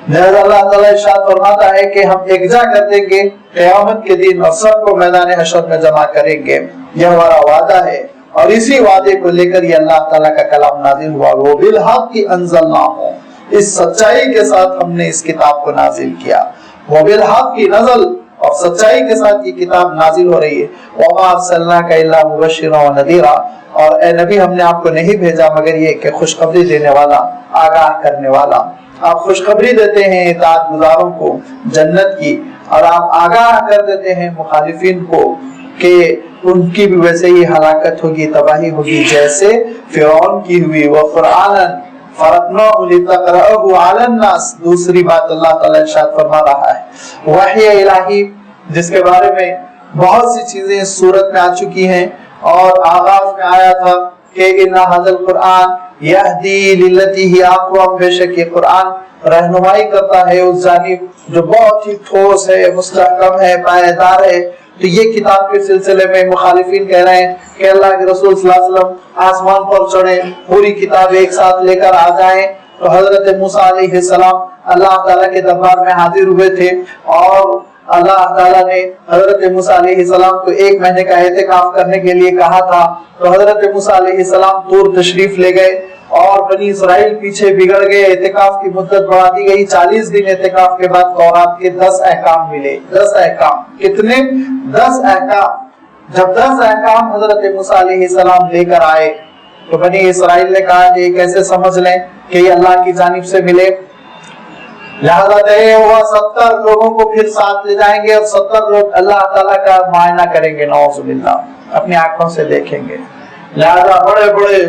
لہذا اللہ تعالیٰ ارشاد فرماتا ہے کہ ہم ایکجا کر دیں گے قیامت کے دن اور سب کو میدان حشر میں جمع کریں گے. یہ ہمارا وعدہ ہے اور اسی وعدے کو لے کر یہ اللہ تعالیٰ کا کلام نازل ہوا. وہ بالحق انزلناہ، اس سچائی کے ساتھ ہم نے اس کتاب کو نازل کیا. وہ بالحق کی نزل، اور سچائی کے ساتھ یہ کتاب نازل ہو رہی ہے. وَمَا أَرْسَلْنَاكَ إِلَّا مُبَشِّرًا وَنَذِيرًا، اور اے نبی ہم نے آپ کو نہیں بھیجا مگر یہ کہ خوشخبری دینے والا، آگاہ کرنے والا. آپ خوشخبری دیتے ہیں اطاعت گزاروں کو جنت کی، اور آپ آگاہ کر دیتے ہیں مخالفین کو کہ ان کی بھی ویسے ہی ہلاکت ہوگی، تباہی ہوگی جیسے فرعون کی ہوئی۔ وَقُرْآنًا فَرَقْنَاهُ لِتَقْرَأَهُ عَلَى النَّاسِ، دوسری بات اللہ تعالیٰ ارشاد فرما رہا ہے۔ وحی الہی جس کے بارے میں بہت سی چیزیں اس سورت میں آ چکی ہیں، اور آغاز میں آیا تھا کہ اِنَّ هَذَا الْقُرْآنَ یہدی للتی ہی اقوم، بے شک یہ قرآن رہنمائی کرتا ہے اس جانب جو بہت ہی ٹھوس ہے، مستحکم ہے، پائیدار ہے۔ تو یہ کتاب کے سلسلے میں مخالفین کہہ رہے ہیں کہ اللہ کے رسول صلی اللہ علیہ وسلم آسمان پر چڑھے، پوری کتاب ایک ساتھ لے کر آ جائیں۔ تو حضرت موسیٰ علیہ السلام اللہ تعالیٰ کے دربار میں حاضر ہوئے تھے، اور اللہ تعالیٰ نے حضرت موسیٰ علیہ السلام کو 1 مہینے کا اعتکاف کرنے کے لیے کہا تھا۔ تو حضرت موسیٰ علیہ السلام طور تشریف لے گئے، اور بنی اسرائیل پیچھے بگڑ گئے، اعتکاف کی مدت بڑھا دی گئی۔ 40 دن اعتکاف کے بعد تورات کے 10 احکام ملے۔ 10 احکام کتنے؟ 10 احکام۔ جب 10 احکام حضرت موسیٰ علیہ السلام لے کر آئے تو بنی اسرائیل نے کہا کہ یہ کیسے سمجھ لیں کہ یہ اللہ کی جانب سے ملے، لہذا دے ہوا 70 لوگوں کو پھر ساتھ لے جائیں گے، اور 70 لوگ اللہ تعالیٰ کا معائنہ کریں گے، نعوذ باللہ، اپنی آنکھوں سے دیکھیں گے۔ لہذا بڑے بڑے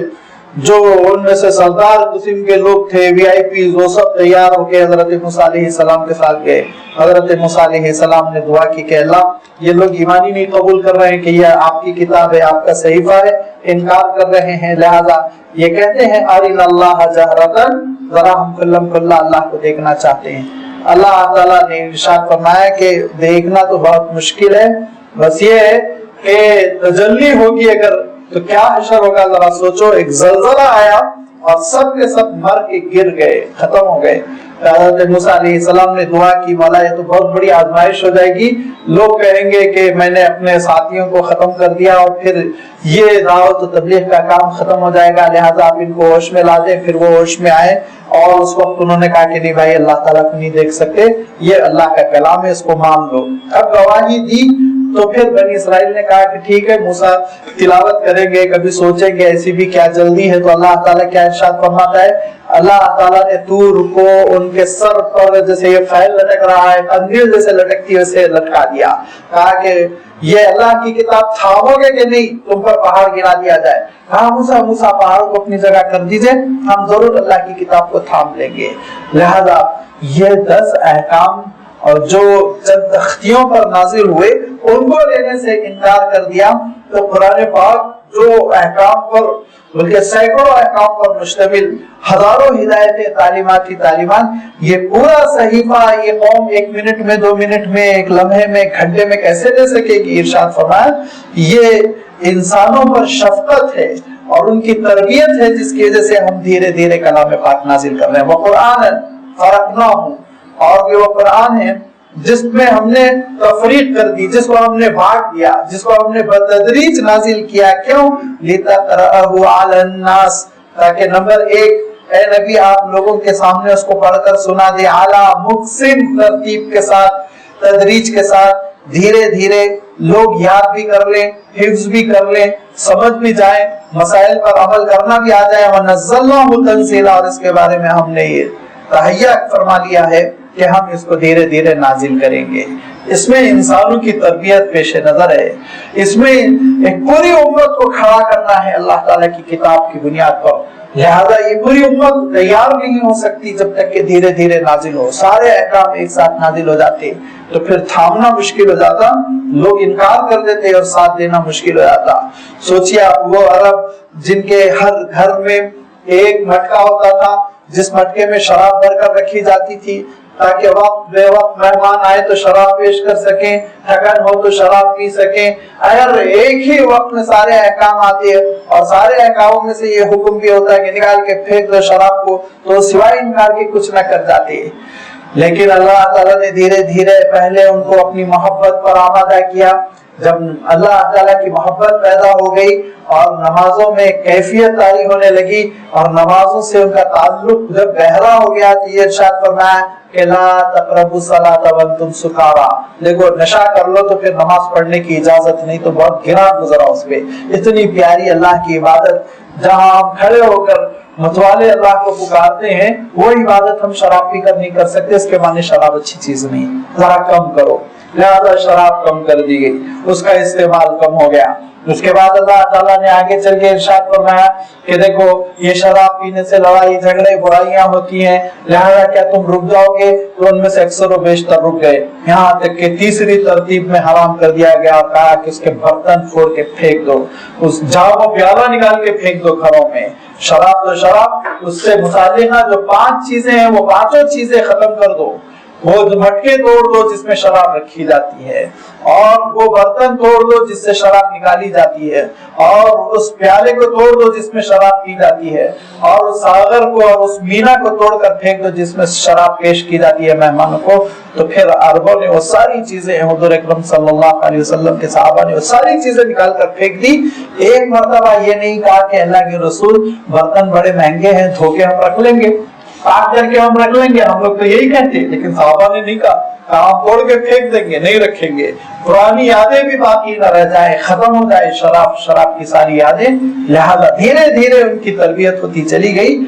جو ان میں سے سردار قسم کے لوگ تھے، وی آئی پی، وہ سب تیار ہو کے حضرت موسیٰ علیہ السلام کے ساتھ گئے۔ حضرت موسیٰ علیہ السلام نے دعا کی کہ اللہ یہ لوگ ایمان ہی نہیں قبول کر رہے ہیں کہ یہ آپ کی کتاب ہے، آپ کا صحیفہ ہے، انکار کر رہے ہیں، لہذا یہ کہتے ہیں ارنا اللہ جہرتاً، ذرا ہم کلم کلا اللہ کو دیکھنا چاہتے ہیں۔ اللہ تعالیٰ نے ارشاد فرمایا کہ دیکھنا تو بہت مشکل ہے، بس یہ ہے کہ تجلی ہوگی اگر تو کیا حشر ہوگا، ذرا سوچو۔ ایک زلزلہ آیا اور سب کے سب مر کے گر گئے، ختم ہو گئے۔ حضرت موسیٰ علیہ السلام نے دعا کی، مولا یہ تو بہت بڑی آزمائش ہو جائے گی، لوگ کہیں گے کہ میں نے اپنے ساتھیوں کو ختم کر دیا، اور پھر یہ دعوت و تبلیغ کا کام ختم ہو جائے گا، لہٰذا آپ ان کو ہوش میں لا دیں۔ پھر وہ ہوش میں آئے، اور اس وقت انہوں نے کہا کہ نہیں بھائی، اللہ تعالیٰ کو نہیں دیکھ سکتے، یہ اللہ کا کلام ہے، اس کو مان لو۔ اب گواہی دی تو پھر بنی اسرائیل نے کہا کہ ٹھیک ہے موسیٰ تلاوت کریں گے، کبھی سوچیں گے، ایسی بھی کیا جلدی ہے۔ تو اللہ تعالیٰ کیا ارشاد فرماتا ہے، اللہ تعالیٰ نے طور کو ان کے سر پر جیسے یہ فیل لٹک رہا ہے، قندیل جیسے لٹکتی ہے، اسے لٹکا دیا، کہا کہ یہ اللہ کی کتاب تھامو گے کہ نہیں، تم پر پہاڑ گرا دیا جائے۔ کہا موسیٰ پہاڑ کو اپنی جگہ کر دیجئے، ہم ضرور اللہ کی کتاب کو تھام لیں گے۔ لہذا یہ 10 احکام اور جو چند تختیوں پر نازل ہوئے ان کو لینے سے انکار کر دیا، تو قرآن پاک جو احکام پر بلکہ سینکڑوں احکام پر مشتمل، ہزاروں ہدایتیں، تعلیمات، یہ پورا صحیفہ یہ قوم 1 منٹ میں، 2 منٹ میں، 1 لمحے میں، 1 گھنٹے میں کیسے لے سکے گی؟ ارشاد فرمایا یہ انسانوں پر شفقت ہے اور ان کی تربیت ہے، جس کی وجہ سے ہم دھیرے دھیرے کلام پاک نازل کر رہے ہیں۔ وہ قرآن فرقناہ، اور یہ وہ قرآن ہے جس میں ہم نے تفریق کر دی، جس کو ہم نے بھاگ دیا، جس کو ہم نے بتدریج نازل کیا۔ کیوں؟ لِتَقْرَأَهُ عَلَى النَّاسِ، تاکہ نمبر 1 اے نبی آپ لوگوں کے سامنے اس کو پڑھ کر سنا دے، اعلیٰ مقسم ترتیب کے ساتھ، تدریج کے ساتھ، دھیرے دھیرے لوگ یاد بھی کر لیں، حفظ بھی کر لیں، سمجھ بھی جائیں، مسائل پر عمل کرنا بھی آ جائے۔ وَنَزَّلْنَاهُ تَنزِيلًا، اور اس کے بارے میں ہم نے یہ تہیہ فرما لیا ہے کہ ہم اس کو دھیرے دھیرے نازل کریں گے۔ اس میں انسانوں کی تربیت پیش نظر ہے، اس میں ایک پوری امت کو کھڑا کرنا ہے اللہ تعالیٰ کی کتاب کی بنیاد پر، لہذا یہ پوری امت تیار نہیں ہو سکتی جب تک کہ دھیرے دھیرے نازل ہو۔ سارے احکام ایک ساتھ نازل ہو جاتے تو پھر تھامنا مشکل ہو جاتا، لوگ انکار کر دیتے اور ساتھ دینا مشکل ہو جاتا۔ سوچیے آپ، وہ عرب جن کے ہر گھر میں ایک مٹکا ہوتا تھا جس مٹکے میں شراب بھر کر رکھی جاتی تھی، تاکہ وقت بے وقت مہمان آئے تو شراب پیش کر سکیں، تھکن ہو تو شراب پی سکیں۔ اگر ایک ہی وقت میں سارے احکام آتے ہیں اور سارے احکاموں میں سے یہ حکم بھی ہوتا ہے کہ نکال کے پھینک دو شراب کو، تو سوائے انکار کے کچھ نہ کر جاتے۔ لیکن اللہ تعالیٰ نے دھیرے دھیرے پہلے ان کو اپنی محبت پر آمادہ کیا۔ جب اللہ تعالیٰ کی محبت پیدا ہو گئی اور نمازوں میں کیفیت طاری ہونے لگی اور نمازوں سے ان کا تعلق جب گہرا ہو گیا، تو یہ ارشاد فرمایا کہ لا تقربوا الصلاۃ وانتم سکارا، دیکھو نشہ کر لو تو پھر نماز پڑھنے کی اجازت نہیں۔ تو بہت گرا گزرا اس پہ، اتنی پیاری اللہ کی عبادت جہاں ہم کھڑے ہو کر متوالے اللہ کو پکارتے ہیں، وہ عبادت ہم شراب پی کر نہیں کر سکتے۔ اس کے معنی شراب اچھی چیز نہیں، ذرا کم کرو۔ لہذا شراب کم کر دی گئی، اس کا استعمال کم ہو گیا۔ اس کے بعد اللہ تعالیٰ نے آگے چل کے ارشاد فرمایا کہ دیکھو یہ شراب پینے سے لڑائی جھگڑے برائیاں ہوتی ہیں، لہذا کیا تم رک جاؤ گے؟ تو ان میں سے اکثر و بیشتر رک گئے، یہاں تک کہ تیسری ترتیب میں حرام کر دیا گیا اور کہا کہ اس کے برتن پھوڑ کے پھینک دو، اس جاؤ پیالہ نکال کے پھینک دو گھروں میں۔ شراب تو شراب، اس سے متعلقہ جو 5 چیزیں ہیں وہ 5 چیزیں ختم کر دو، وہ مٹکے توڑ دو جس میں شراب رکھی جاتی ہے، اور وہ برتن توڑ دو جس سے شراب نکالی جاتی ہے، اور اس پیالے کو توڑ دو جس میں شراب پی جاتی ہے، اور اس ساغر کو اور اس مینا کو توڑ کر پھینک دو جس میں شراب پیش کی جاتی ہے مہمانوں کو۔ تو پھر عربوں نے وہ ساری چیزیں، حضور اکرم صلی اللہ علیہ وسلم کے صحابہ نے وہ ساری چیزیں نکال کر پھینک دی۔ ایک مرتبہ یہ نہیں کہا کہ اللہ کے رسول برتن بڑے مہنگے ہیں، دھو کے ہم رکھ لیں گے، پاک کر کے ہم رکھ لیں گے، ہم لوگ تو یہی کہتے ہیں، لیکن صحابہ نے نہیں کہا ہم توڑ کے پھینک دیں گے، نہیں رکھیں گے، پرانی یادیں بھی باقی نہ رہ جائے، ختم ہو جائے شراب کی ساری یادیں۔ لہذا دھیرے دھیرے ان کی تربیت ہوتی چلی گئی۔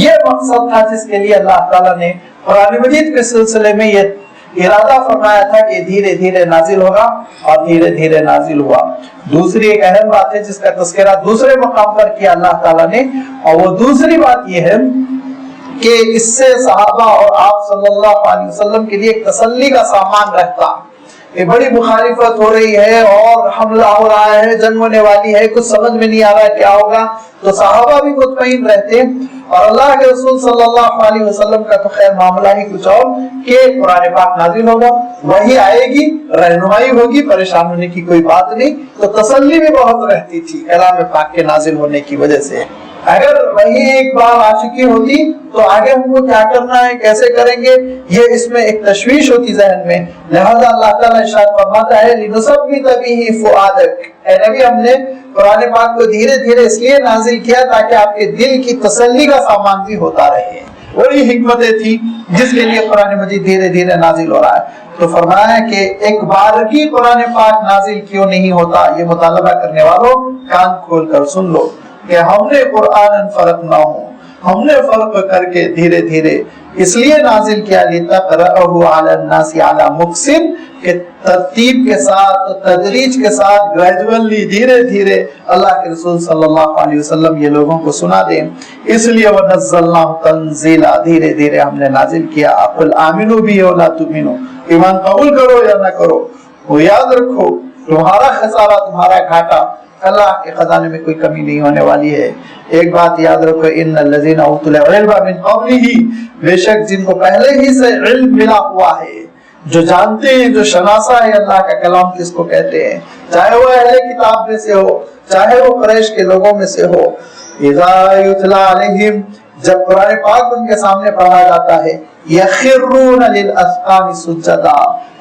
یہ مقصد تھا جس کے لیے اللہ تعالیٰ نے قرآن مجید کے سلسلے میں یہ ارادہ فرمایا تھا کہ دھیرے دھیرے نازل ہوگا، اور دھیرے دھیرے نازل ہوا۔ دوسری ایک اہم بات ہے جس کا تذکرہ دوسرے مقام پر کیا اللہ تعالیٰ نے، اور وہ دوسری بات یہ ہے کہ اس سے صحابہ اور آپ صلی اللہ علیہ وسلم کے لیے ایک تسلی کا سامان رہتا۔ یہ بڑی مخالفت ہو رہی ہے اور حملہ ہو رہا ہے، جنگ ہونے والی ہے، کچھ سمجھ میں نہیں آ رہا ہے کیا ہوگا، تو صحابہ بھی مطمئن رہتے، اور اللہ کے رسول صلی اللہ علیہ وسلم کا تو خیر معاملہ ہی کچھ اور کہ قرآن پاک نازل ہوگا، وہی آئے گی، رہنمائی ہوگی، پریشان ہونے کی کوئی بات نہیں، تو تسلی بھی بہت رہتی تھی کلام پاک کے نازل ہونے کی وجہ سے۔ اگر وہی ایک بار آ چکی ہوتی تو آگے ہم کو کیا کرنا ہے، کیسے کریں گے، یہ اس میں ایک تشویش ہوتی ذہن میں۔ لہذا اللہ تعالیٰ ارشاد فرماتا ہے لِنُثَبِّتَ بِهِ فُؤَادَكَ، اے نبی ہم نے قرآن پاک کو دھیرے دھیرے اس لیے نازل کیا تاکہ آپ کے دل کی تسلی کا سامان بھی ہوتا رہے۔ وہی حکمتیں تھی جس کے لیے قرآن مجید دھیرے دھیرے نازل ہو رہا ہے۔ تو فرمایا کہ ایک بار کی قرآن پاک نازل کیوں نہیں ہوتا، یہ مطالبہ کرنے والوں کان کھول کر سن لو کہ ہم نے قرآن فرق نہ ہو، ہم نے فرق کر کے دھیرے دھیرے اس لیے نازل کیا لِتَقْرَأَهُ عَلَى النَّاسِ عَلَى مُقْسِمٍ، کہ ترتیب کے ساتھ، تدریج کے ساتھ، گریجولی، دھیرے دھیرے اللہ کے رسول صلی اللہ علیہ وسلم یہ لوگوں کو سنا دیں۔ اس لیے وَنَزَّلْنَاهُ تَنزِيلًا، دھیرے دھیرے ہم نے نازل کیا۔ قُلْ آمِنُوا بِهِ وَلَا تُؤْمِنُوا، ایمان قبول کرو یا نہ کرو، وہ یاد رکھو تمہارا خسارہ، تمہارا گھاٹا، اللہ کے خزانے میں کوئی کمی نہیں ہونے والی ہے۔ ایک بات یاد رکھو، ان الذین اوتوا العلم من قبلہ، بے شک جن کو پہلے ہی سے علم ملا ہوا ہے، جو جانتے ہیں، جو شناسا ہے اللہ کا کلام کس کو کہتے ہیں، چاہے وہ اہل کتاب میں سے ہو، چاہے وہ قریش کے لوگوں میں سے ہو، اذا یتلی علیہم، جب قرآن پاک ان کے سامنے پڑھا جاتا ہے، یخرون للاذقان سجدا،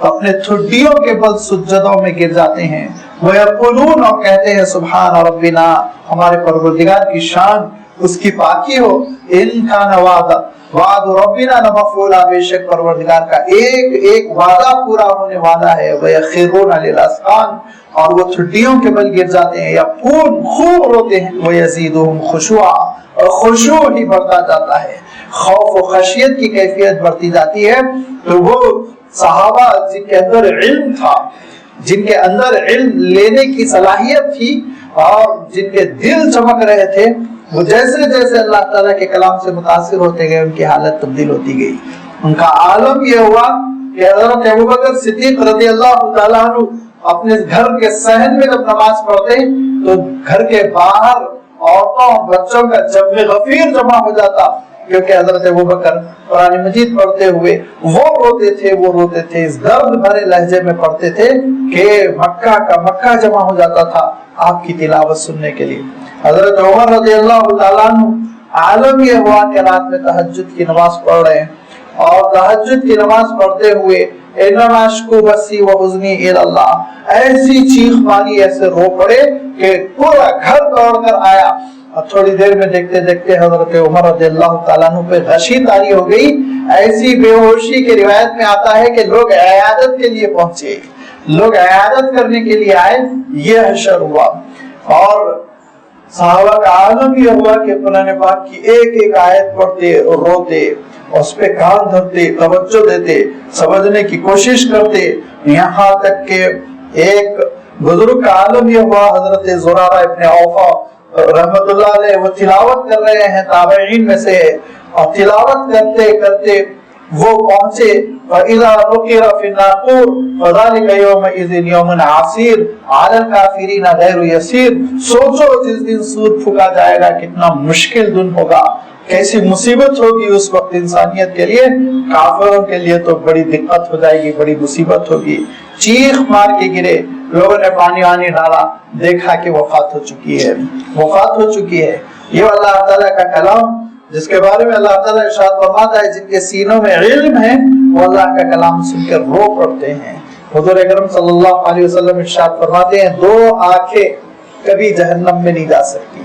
اپنے ٹھڈیوں کے بل سجدوں میں گر جاتے ہیں، وَيَقُولُونَ، اور کہتے ہیں سبحان ربنا، ہمارے پروردگار کی شان، اس کی پاکی ہو، ان کان وعد ربنا لمفعولا، بے شک پروردگار کا ایک ایک وعدہ پورا ہونے والا ہے، وَيَخِرُّونَ لِلْأَذْقَانِ، اور وہ ٹھڈیوں کے بل گر جاتے ہیں، یا خوب روتے ہیں، وَيَزِيدُهُمْ خُشُوعًا، اور خشوع ہی بڑھتا جاتا ہے، خوف و خشیت کی کیفیت بڑھتی جاتی ہے۔ تو وہ صحابہ جن کے اندر علم تھا، جن کے اندر علم لینے کی صلاحیت تھی، اور جن کے دل چمک رہے تھے، وہ جیسے جیسے اللہ تعالیٰ کے کلام سے متاثر ہوتے گئے، ان کی حالت تبدیل ہوتی گئی۔ ان کا عالم یہ ہوا کہ حضرت ابوبکر صدیق رضی اللہ تعالیٰ عنہ اپنے گھر کے صحن میں جب نماز پڑھتے تو گھر کے باہر عورتوں بچوں کا جمع غفیر جمع ہو جاتا، کیونکہ حضرت ابوبکر قرآن مجید پڑھتے ہوئے وہ روتے تھے، اس درد بھرے لہجے میں پڑھتے تھے کہ مکہ کا مکہ جمع ہو جاتا تھا آپ کی تلاوت سننے کے لیے۔ حضرت عمر رضی اللہ تعالیٰ عنہ عالم یہ ہوا کہ رات میں تہجد کی نماز پڑھ رہے ہیں، اور تہجد کی نماز پڑھتے ہوئے انما اشکو بسی و حزنی الی اللہ، ایسی چیخ ماری، ایسے رو پڑے کہ پورا گھر دوڑ کر آیا، اور تھوڑی دیر میں دیکھتے دیکھتے حضرت عمر رضی اللہ تعالیٰ عنہ پہ غشی طاری ہو گئی، ایسی بے ہوشی کی روایت میں آتا ہے کہ لوگ عیادت کے لیے پہنچے، لوگ عیادت کرنے کے لیے آئے، یہ حشر ہوا۔ اور صحابہ کا عالم یہ ہوا کہ قرآن پاک کی ایک ایک آیت پڑھتے اور روتے، اس پہ کان دھرتے، توجہ دیتے، سمجھنے کی کوشش کرتے، یہاں تک کہ ایک بزرگ کا عالم یہ ہوا حضرت زرارہ ابن اوفا رحمت اللہ علیہ، وہ تلاوت کر رہے ہیں، تابعین میں سے، اور تلاوت کرتے کرتے وہ پہنچے وَإِذَا نُقِرَ فِي النَّاقُورِ فَذَلِكَ يَوْمَئِذٍ يَوْمٌ عَسِيرٌ عَلَى الْكَافِرِينَ غَيْرُ يَسِيرٌ۔ سوچو جس دن سور پھونکا جائے گا کتنا مشکل دن ہوگا، کیسی مصیبت ہوگی اس وقت انسانیت کے لیے، کافروں کے لیے تو بڑی دقت ہو جائے گی، بڑی مصیبت ہوگی۔ چیخ مار کے گرے، لوگوں نے پانی وانی ڈالا، دیکھا کہ وفات ہو چکی ہے، وفات ہو چکی ہے۔ یہ اللہ تعالیٰ کا کلام جس کے بارے میں اللہ تعالیٰ ارشاد فرماتا ہے جن کے سینوں میں علم ہے وہ اللہ کا کلام سن کر رو پڑتے ہیں۔ حضور اکرم صلی اللہ علیہ وسلم ارشاد فرماتے ہیں دو آنکھیں کبھی جہنم میں نہیں جا سکتی،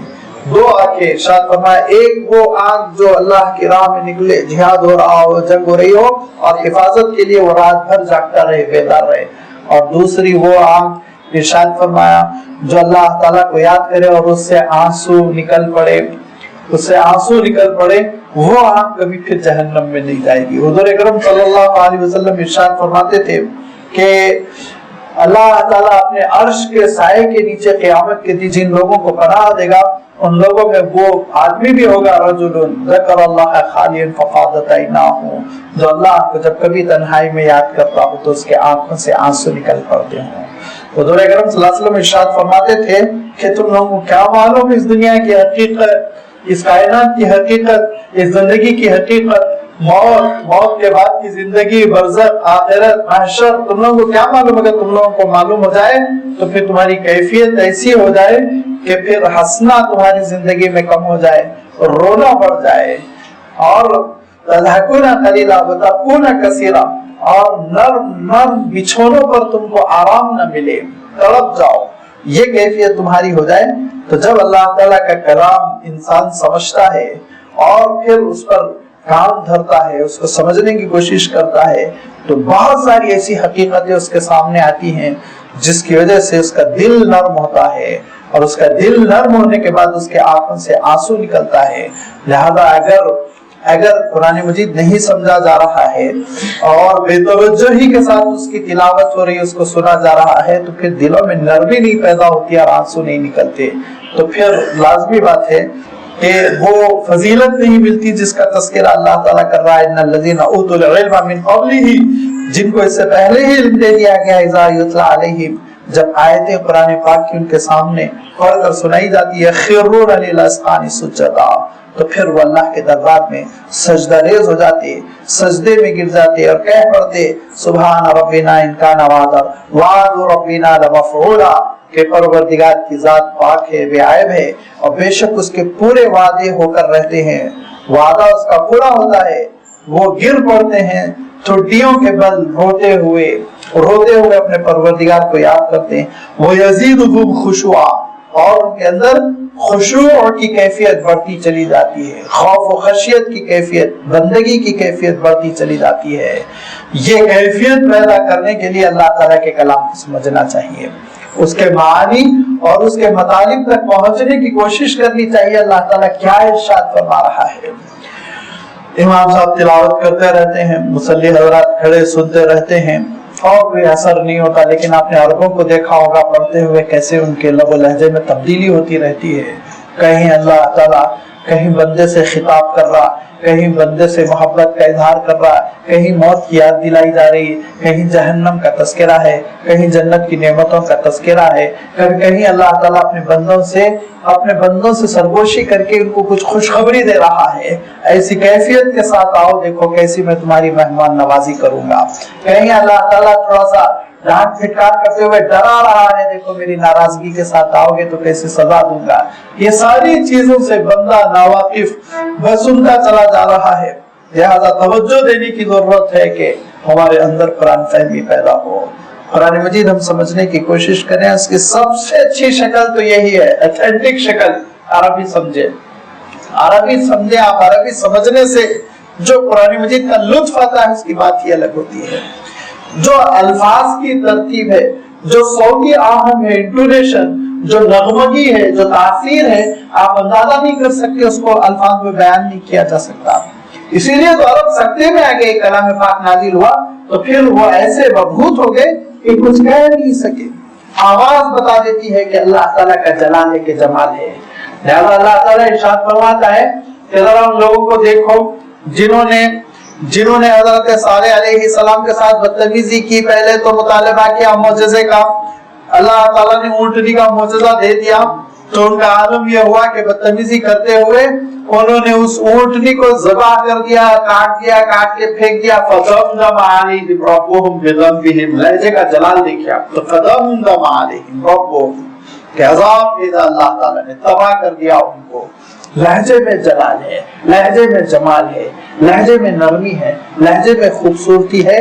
دو آنکھیں، ارشاد فرمایا ایک وہ آنکھ جو اللہ کی راہ میں نکلے، جہاد ہو رہا ہو، جنگ ہو رہی ہو اور حفاظت کے لیے وہ رات بھر جاگتا رہے، بیدار رہے، اور دوسری وہ آنکھ ارشاد فرمایا جو اللہ تعالیٰ کو یاد کرے اور اس سے آنسو نکل پڑے، اس سے آنسو نکل پڑے، وہ آنکھ کبھی پھر جہنم میں نہیں جائے گی۔ حضور اکرم صلی اللہ علیہ وسلم ارشاد فرماتے تھے کہ اللہ تعالیٰ اپنے عرش کے سائے کے نیچے قیامت کے دن جن لوگوں کو پناہ دے گا ان لوگوں میں وہ آدمی بھی ہوگا رجل ذکر اللہ خالیا ففاضت عیناہ، جو اللہ کو جب کبھی تنہائی میں یاد کرتا ہو تو اس کے آنکھوں سے آنسو نکل پڑتے ہیں۔ حضور اکرم صلی اللہ علیہ وسلم ارشاد فرماتے تھے کہ تم لوگوں کو کیا معلوم اس دنیا کی حقیقت، اس کائنات کی حقیقت، اس زندگی کی حقیقت، موت کے بعد کی زندگی، برزخ، آخرت، محشر، تم لوگوں کو کیا معلوم؟ اگر تم لوگوں کو معلوم ہو جائے تو پھر تمہاری کیفیت ایسی ہو جائے کہ پھر ہنسنا تمہاری زندگی میں کم ہو جائے، رونا بڑھ جائے، اور تضحکون قلیلا وتبکون کثیرا، اور نرم بچھونوں پر تم کو آرام نہ ملے، تڑپ جاؤ، یہ کیفیت تمہاری ہو جائے۔ تو جب اللہ تعالیٰ کا کلام انسان سمجھتا ہے اور پھر اس پر کام دھرتا ہے، اس کو سمجھنے کی کوشش کرتا ہے، تو بہت ساری ایسی حقیقتیں اس کے سامنے آتی ہیں جس کی وجہ سے اس کا دل نرم ہوتا ہے، اور اس کا دل نرم ہونے کے بعد اس کے آنکھوں سے آنسو نکلتا ہے۔ لہذا اگر قرآن مجید نہیں سمجھا جا رہا ہے اور بے توجہی کے ساتھ اس کی تلاوت ہو رہی ہے، اس کو سنا جا رہا ہے، تو پھر دلوں میں نرمی نہیں پیدا ہوتی اور آنسو نہیں نکلتے، تو پھر لازمی بات ہے کہ وہ فضیلت نہیں ملتی جس کا تذکرہ اللہ تعالیٰ کر رہا ہے۔ ان الذین اوتوا العلم من قبلہ، جن کو اس سے پہلے ہی علم دے دیا گیا، اذا یتلی علیہم، جب آیتیں قرآن پاک کی ان کے سامنے پڑھ کر سنائی جاتی ہے، خرون للاذقان سجدا، تو پھر وہ اللہ کے دربار میں سجدہ ریز ہو جاتے، سجدے میں گر جاتے اور کہہ پڑتے سبحان ربنا ان کان وعد ربنا لمفعولا، کہ پروردگار کی ذات پاک ہے، بے عیب ہے، اور بے شک اس کے پورے وعدے ہو کر رہتے ہیں، وعدہ اس کا پورا ہوتا ہے۔ وہ گر پڑتے ہیں ٹھڈیوں کے بل، روتے ہوئے اپنے پروردگار کو یاد کرتے ہیں۔ وہ یزیدہم خشوعا، اور ان کے اندر خشوع کی کیفیت بڑھتی چلی جاتی ہے، خوف و خشیت کی کیفیت، بندگی کی کیفیت بڑھتی چلی جاتی ہے۔ یہ کیفیت پیدا کرنے کے لیے اللہ تعالیٰ کے کلام کو سمجھنا چاہیے، اس کے معانی اور اس کے مطالب تک پہنچنے کی کوشش کرنی چاہیے۔ اللہ تعالیٰ کیا ارشاد فرما رہا ہے؟ امام صاحب تلاوت کرتے رہتے ہیں، مصلی حضرات کھڑے سنتے رہتے ہیں اور کوئی اثر نہیں ہوتا، لیکن آپ نے عربوں کو دیکھا ہوگا پڑھتے ہوئے کیسے ان کے لب و لہجے میں تبدیلی ہوتی رہتی ہے۔ کہیں اللہ تعالیٰ کہیں بندے سے خطاب کر رہا، کہیں بندے سے محبت کا اظہار کر رہا، کہیں موت کی یاد دلائی جا رہی، کہیں جہنم کا تذکرہ ہے، کہیں جنت کی نعمتوں کا تذکرہ ہے، کہیں اللہ تعالیٰ اپنے بندوں سے سرگوشی کر کے ان کو کچھ خوشخبری دے رہا ہے، ایسی کیفیت کے ساتھ آؤ، دیکھو کیسی میں تمہاری مہمان نوازی کروں گا۔ کہیں اللہ تعالیٰ تھوڑا سا ڈانٹ پھٹکار کرتے ہوئے ڈرا رہا ہے، دیکھو میری ناراضگی کے ساتھ آؤ گے تو کیسے سزا دوں گا۔ یہ ساری چیزوں سے بندہ ناواقف بسنتا چلا جا رہا ہے، لہذا توجہ دینے کی ضرورت ہے کہ ہمارے اندر قرآن فہمی پیدا ہو، قرآن مجید ہم سمجھنے کی کوشش کریں۔ اس کی سب سے اچھی شکل تو یہی ہے، ایتھینٹک شکل، عربی سمجھے، عربی سمجھے۔ آپ عربی سمجھنے سے جو قرآن مجید کا لطف آتا ہے اس کی بات ہی الگ ہوتی ہے۔ جو الفاظ کی ترتیب ہے، جو صوتی آہنگ ہے، انٹونیشن، جو نغمگی ہے، جو تاثیر ہے، آپ اندازہ نہیں کر سکتے، اس کو الفاظ میں بیان نہیں کیا جا سکتا۔ اسی لیے تو عرب سکتے میں آگے کلام پاک نازل ہوا تو پھر وہ ایسے مبہوت ہو گئے کہ کچھ کہہ نہیں سکے۔ آواز بتا دیتی ہے کہ اللہ تعالیٰ کا جلال ہے کہ جمال ہے۔ لہذا اللہ تعالیٰ ارشاد فرماتا ہے کہ ذرا ان لوگوں کو دیکھو جنہوں نے حضرت صالح علیہ السلام کے ساتھ بدتمیزی کی۔ پہلے تو مطالبہ کیا معجزے کا، اللہ تعالیٰ نے اونٹنی کا معجزہ دے دیا، تو ان کا عالم یہ ہوا کہ بدتمیزی کرتے ہوئے انہوں نے اس اونٹنی کو ذبح کر دیا، کاٹ کے پھینک دیا۔ فَدَمْدَمَ عَلَيْهِمْ رَبُّهُمْ بِذَنبِهِمْ، لہجے کا جلال دیکھیں آپ، تو فَدَمْدَمَ عَلَيْهِمْ رَبُّهُمْ کہ عذاب دے اللہ تعالیٰ نے تباہ کر دیا ان کو۔ لہجے میں جلال ہے، لہجے میں جمال ہے، لہجے میں نرمی ہے، لہجے میں خوبصورتی ہے۔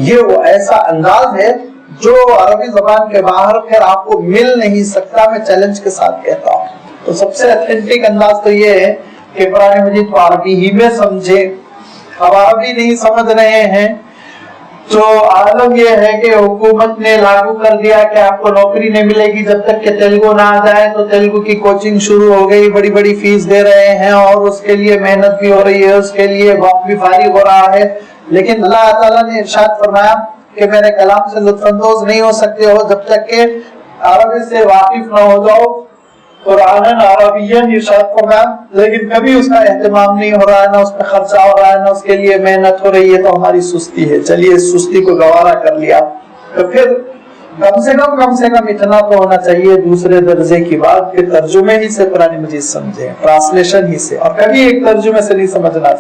یہ وہ ایسا انداز ہے جو عربی زبان کے باہر پھر آپ کو مل نہیں سکتا۔ میں چیلنج کے ساتھ کہتا ہوں، تو سب سے اتھینٹک انداز تو یہ ہے کہ قرآن مجید کو عربی ہی میں سمجھے۔ اب عربی نہیں سمجھ رہے ہیں تو عالم یہ ہے کہ حکومت نے لاگو کر دیا کہ آپ کو نوکری نہیں ملے گی جب تک کہ تیلگو نہ آ جائے، تو تیلگو کی کوچنگ شروع ہو گئی، بڑی بڑی فیس دے رہے ہیں اور اس کے لیے محنت بھی ہو رہی ہے، اس کے لیے وقت بھی فارغ ہو رہا ہے۔ لیکن اللہ تعالیٰ نے ارشاد فرمایا کہ میرے کلام سے لطف اندوز نہیں ہو سکتے ہو جب تک کہ عربی سے واقف نہ ہو جاؤ۔ قرآن عربین ارشاد فرمایا، لیکن کبھی اس کا اہتمام نہیں ہو رہا ہے، نہ اس پہ خرچہ ہو رہا ہے، نہ اس کے لیے محنت ہو رہی ہے، تو ہماری سستی ہے۔ چلیے اس سستی کو گوارا کر لیا، تو پھر کم سے کم اتنا تو ہونا چاہیے دوسرے درجے کی بات کہ ترجمے ہی سے قرآن مجید سمجھیں، ٹرانسلیشن ہی سے، اور کبھی ایک ترجمے سے نہیں سمجھنا،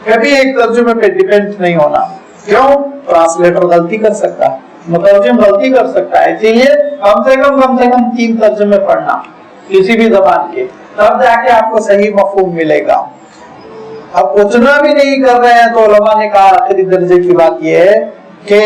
کبھی ایک ترجمے پہ ڈیپینڈ نہیں ہونا۔ کیوں؟ ٹرانسلیٹر غلطی کر سکتا ہے، مترجم غلطی کر سکتا ہے، اسی لیے کم سے کم 3 ترجمے پڑھنا کسی بھی زبان کے، تب جا کے آپ کو صحیح مفہوم ملے گا۔ اب اتنا بھی نہیں کر رہے ہیں تو علماء نے کہا آخری درجے کی بات یہ ہے کہ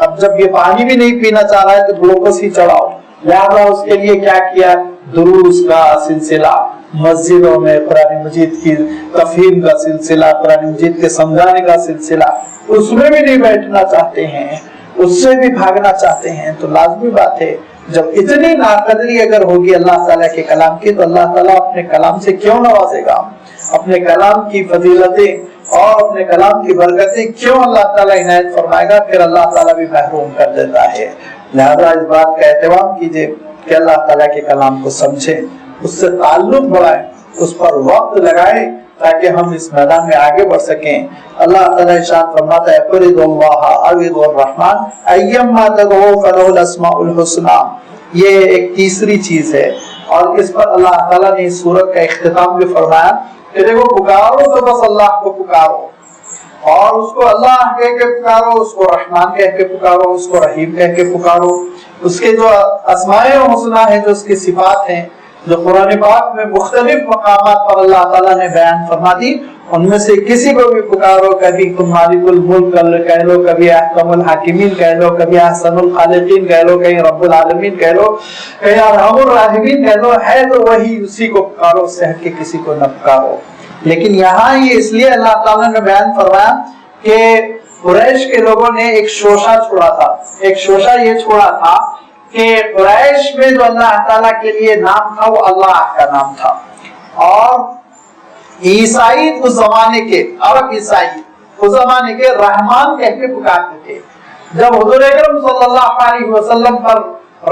اب جب یہ پانی بھی نہیں پینا چاہ رہا ہے تو گلوکوز ہی چڑھاؤ۔ لہذا اس کے لیے کیا کیا؟ دروس کا سلسلہ، مسجدوں میں قرآن مجید کی تفہیم کا سلسلہ، قرآن مجید کے سمجھانے کا سلسلہ، اس میں بھی نہیں بیٹھنا چاہتے ہیں، اس سے بھی بھاگنا چاہتے ہیں۔ تو لازمی بات ہے جب اتنی ناقدری اگر ہوگی اللہ تعالیٰ کے کلام کی، تو اللہ تعالیٰ اپنے کلام سے کیوں نوازے گا؟ اپنے کلام کی فضیلتیں اور اپنے کلام کی برکتیں کیوں اللہ تعالیٰ عنایت فرمائے گا؟ پھر اللہ تعالیٰ بھی محروم کر دیتا ہے۔ لہذا اس بات کا اہتمام کیجئے کہ اللہ تعالیٰ کے کلام کو سمجھیں، اس سے تعلق بڑھائیں، اس پر وقت لگائیں تاکہ ہم اس میدان میں آگے بڑھ سکیں۔ اللہ تعالیٰ ارشاد فرماتا ہے قُلِ اللَّهَ أَوِ الرَّحْمَنَ أَيَّمَّا تَدْعُوا فَلَهُ الْأَسْمَاءُ الْحُسْنَى۔ یہ ایک تیسری چیز ہے، اور اس پر اللہ تعالیٰ نے اس سورت کا اختتام بھی فرمایا کہ دیکھو پکارو تو بس اللہ کو پکارو، اور اس کو اللہ کہہ کے پکارو، اس کو رحمان کہہ کے پکارو، اس کو رحیم کہہ کے پکارو۔ اس کے جو اسماء حسنہ ہیں، جو اس کی صفات ہیں، جو قرآن پاک میں مختلف مقامات پر اللہ تعالیٰ نے بیان فرما دی، ان میں سے کسی کو بھی پکارو، کبھی تم مالک الملک کہہ لو، کبھی احکم الحاکمین کہہ لو، کبھی احسن الخالقین کہہ لو، کہیں رب العالمین کہہ لو، کہیں ارحم الراحمین کہہ لو، ہے تو وہی، اسی کو پکارو، اس سے ہٹ کے کسی کو نہ پکارو۔ لیکن یہاں یہ اس لیے اللہ تعالیٰ نے بیان فرمایا کہ قریش کے لوگوں نے ایک شوشہ چھوڑا تھا، ایک شوشہ یہ چھوڑا تھا کہ قریش میں جو اللہ تعالیٰ کے لیے نام تھا وہ اللہ کا نام تھا، اور عیسائی اس زمانے کے، عرب عیسائی اس زمانے کے رحمان کہہ کے پکارتے تھے۔ جب حضور اکرم صلی اللہ علیہ وسلم پر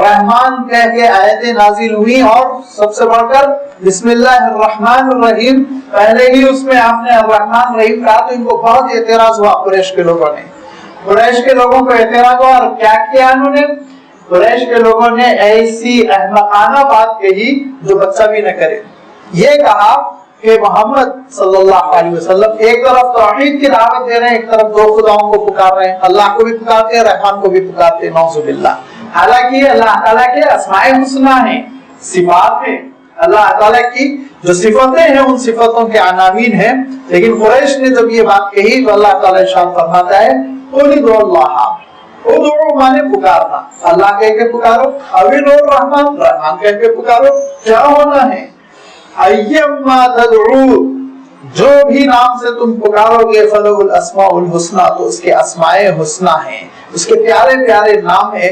رحمان کہہ کے آیتیں نازل ہوئی، اور سب سے بڑھ کر بسم اللہ الرحمن الرحیم، پہلے ہی اس میں آپ نے الرحمن الرحیم کہا، تو ان کو بہت اعتراض ہوا قریش کے لوگوں نے، قریش کے لوگوں کو اعتراض ہوا، اور کیا کیا انہوں نے؟ قریش کے لوگوں نے ایسی احمقانہ بات کہی جو بچہ بھی نہ کرے۔ یہ کہا کہ محمد صلی اللہ علیہ وسلم ایک طرف توحید کی دعوت دے رہے ہیں، ایک طرف دو خداؤں کو پکار رہے ہیں، اللہ کو بھی پکارتے ہیں، رحمان کو بھی پکارتے ہیں، نعوذ باللہ۔ حالانکہ اللہ تعالیٰ کے اسماء حسنہ ہیں، صفات ہیں، اللہ تعالیٰ کی جو صفتیں ہیں ان صفتوں کے عناوین ہیں، لیکن قریش نے جب یہ بات کہی تو اللہ تعالیٰ ارشاد فرماتا ہے قُلِ ادْعُوا اللَّهَ، ادعو مانے پکارنا، اللہ کہہ کے پکارو، اوِّلُ الرحمن، رحمان کہہ کے پکارو۔ کیا ہونا ہے؟ ایما تدعو، جو بھی نام سے تم پکارو گے، فلہ الاسماء الحسنى، تو اس کے اسماء حسنہ ہیں، اس کے پیارے پیارے نام ہیں،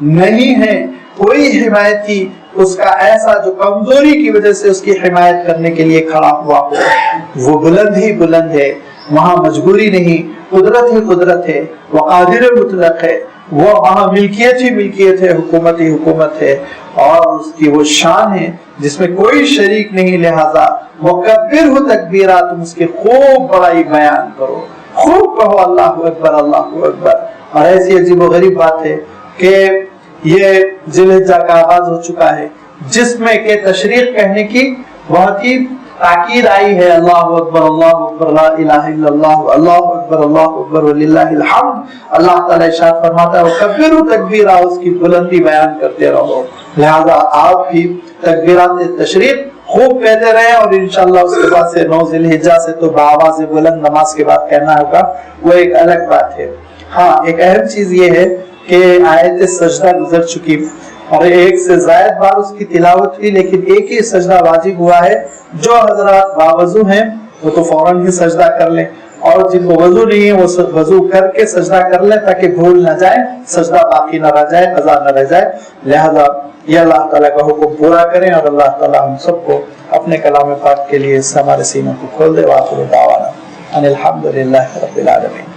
نہیں ہے کوئی حمایتی اس کا ایسا جو کمزوری کی وجہ سے اس کی حمایت کرنے کے لیے کھڑا ہوا ہو. وہ بلند ہی بلند ہے، وہاں مجبوری نہیں، قدرت ہی قدرت ہے، وہ قادر مطلق ہے، وہ وہاں ملکیت ہی ملکیت ہے، حکومت ہی حکومت ہے، اور اس کی وہ شان ہے جس میں کوئی شریک نہیں. لہذا وَكَبِّرْهُ تَكْبِيرًا، تم اس کی خوب بڑائی بیان کرو، خوب کہو اللہ اکبر اللہ اکبر. اور ایسی عجیب و غریب بات ہے کہ یہ ذی الحجہ کا آغاز ہو چکا ہے جس میں کہ تشریق کہنے کی بہت ہی تاکید آئی ہے. اللہ اکبر لا الہ الا اللہ، اللہ اکبر وللہ الحمد. اللہ تعالیٰ ارشاد فرماتا ہے وَكَبِّرُوا تَكْبِيرًا، اس کی بلندی بیان کرتے رہو. لہذا آپ بھی تکبیرات تشریق خوب کہتے رہیں، اور انشاءاللہ اس کے بعد سے 9 ذی الحجہ سے تو بآواز بلند نماز کے بعد کہنا ہوگا، وہ ایک الگ بات ہے. ہاں ایک اہم چیز یہ ہے کہ آیت سجدہ گزر چکی اور ایک سے زائد بار اس کی تلاوت ہوئی، لیکن ایک ہی سجدہ واجب ہوا ہے. جو حضرات باوضو ہیں وہ تو فوراً ہی سجدہ کر لیں، اور جن کو وضو نہیں ہے وہ وضو کر کے سجدہ کر لیں تاکہ بھول نہ جائے، سجدہ باقی نہ رہ جائے، قضا نہ رہ جائے. لہذا یہ اللہ تعالیٰ کا حکم پورا کریں، اور اللہ تعالیٰ ہم سب کو اپنے کلام پاک کے لیے ہمارے سینوں کو کھول دے. وآخر دعوانا ان الحمد للہ رب العالمین.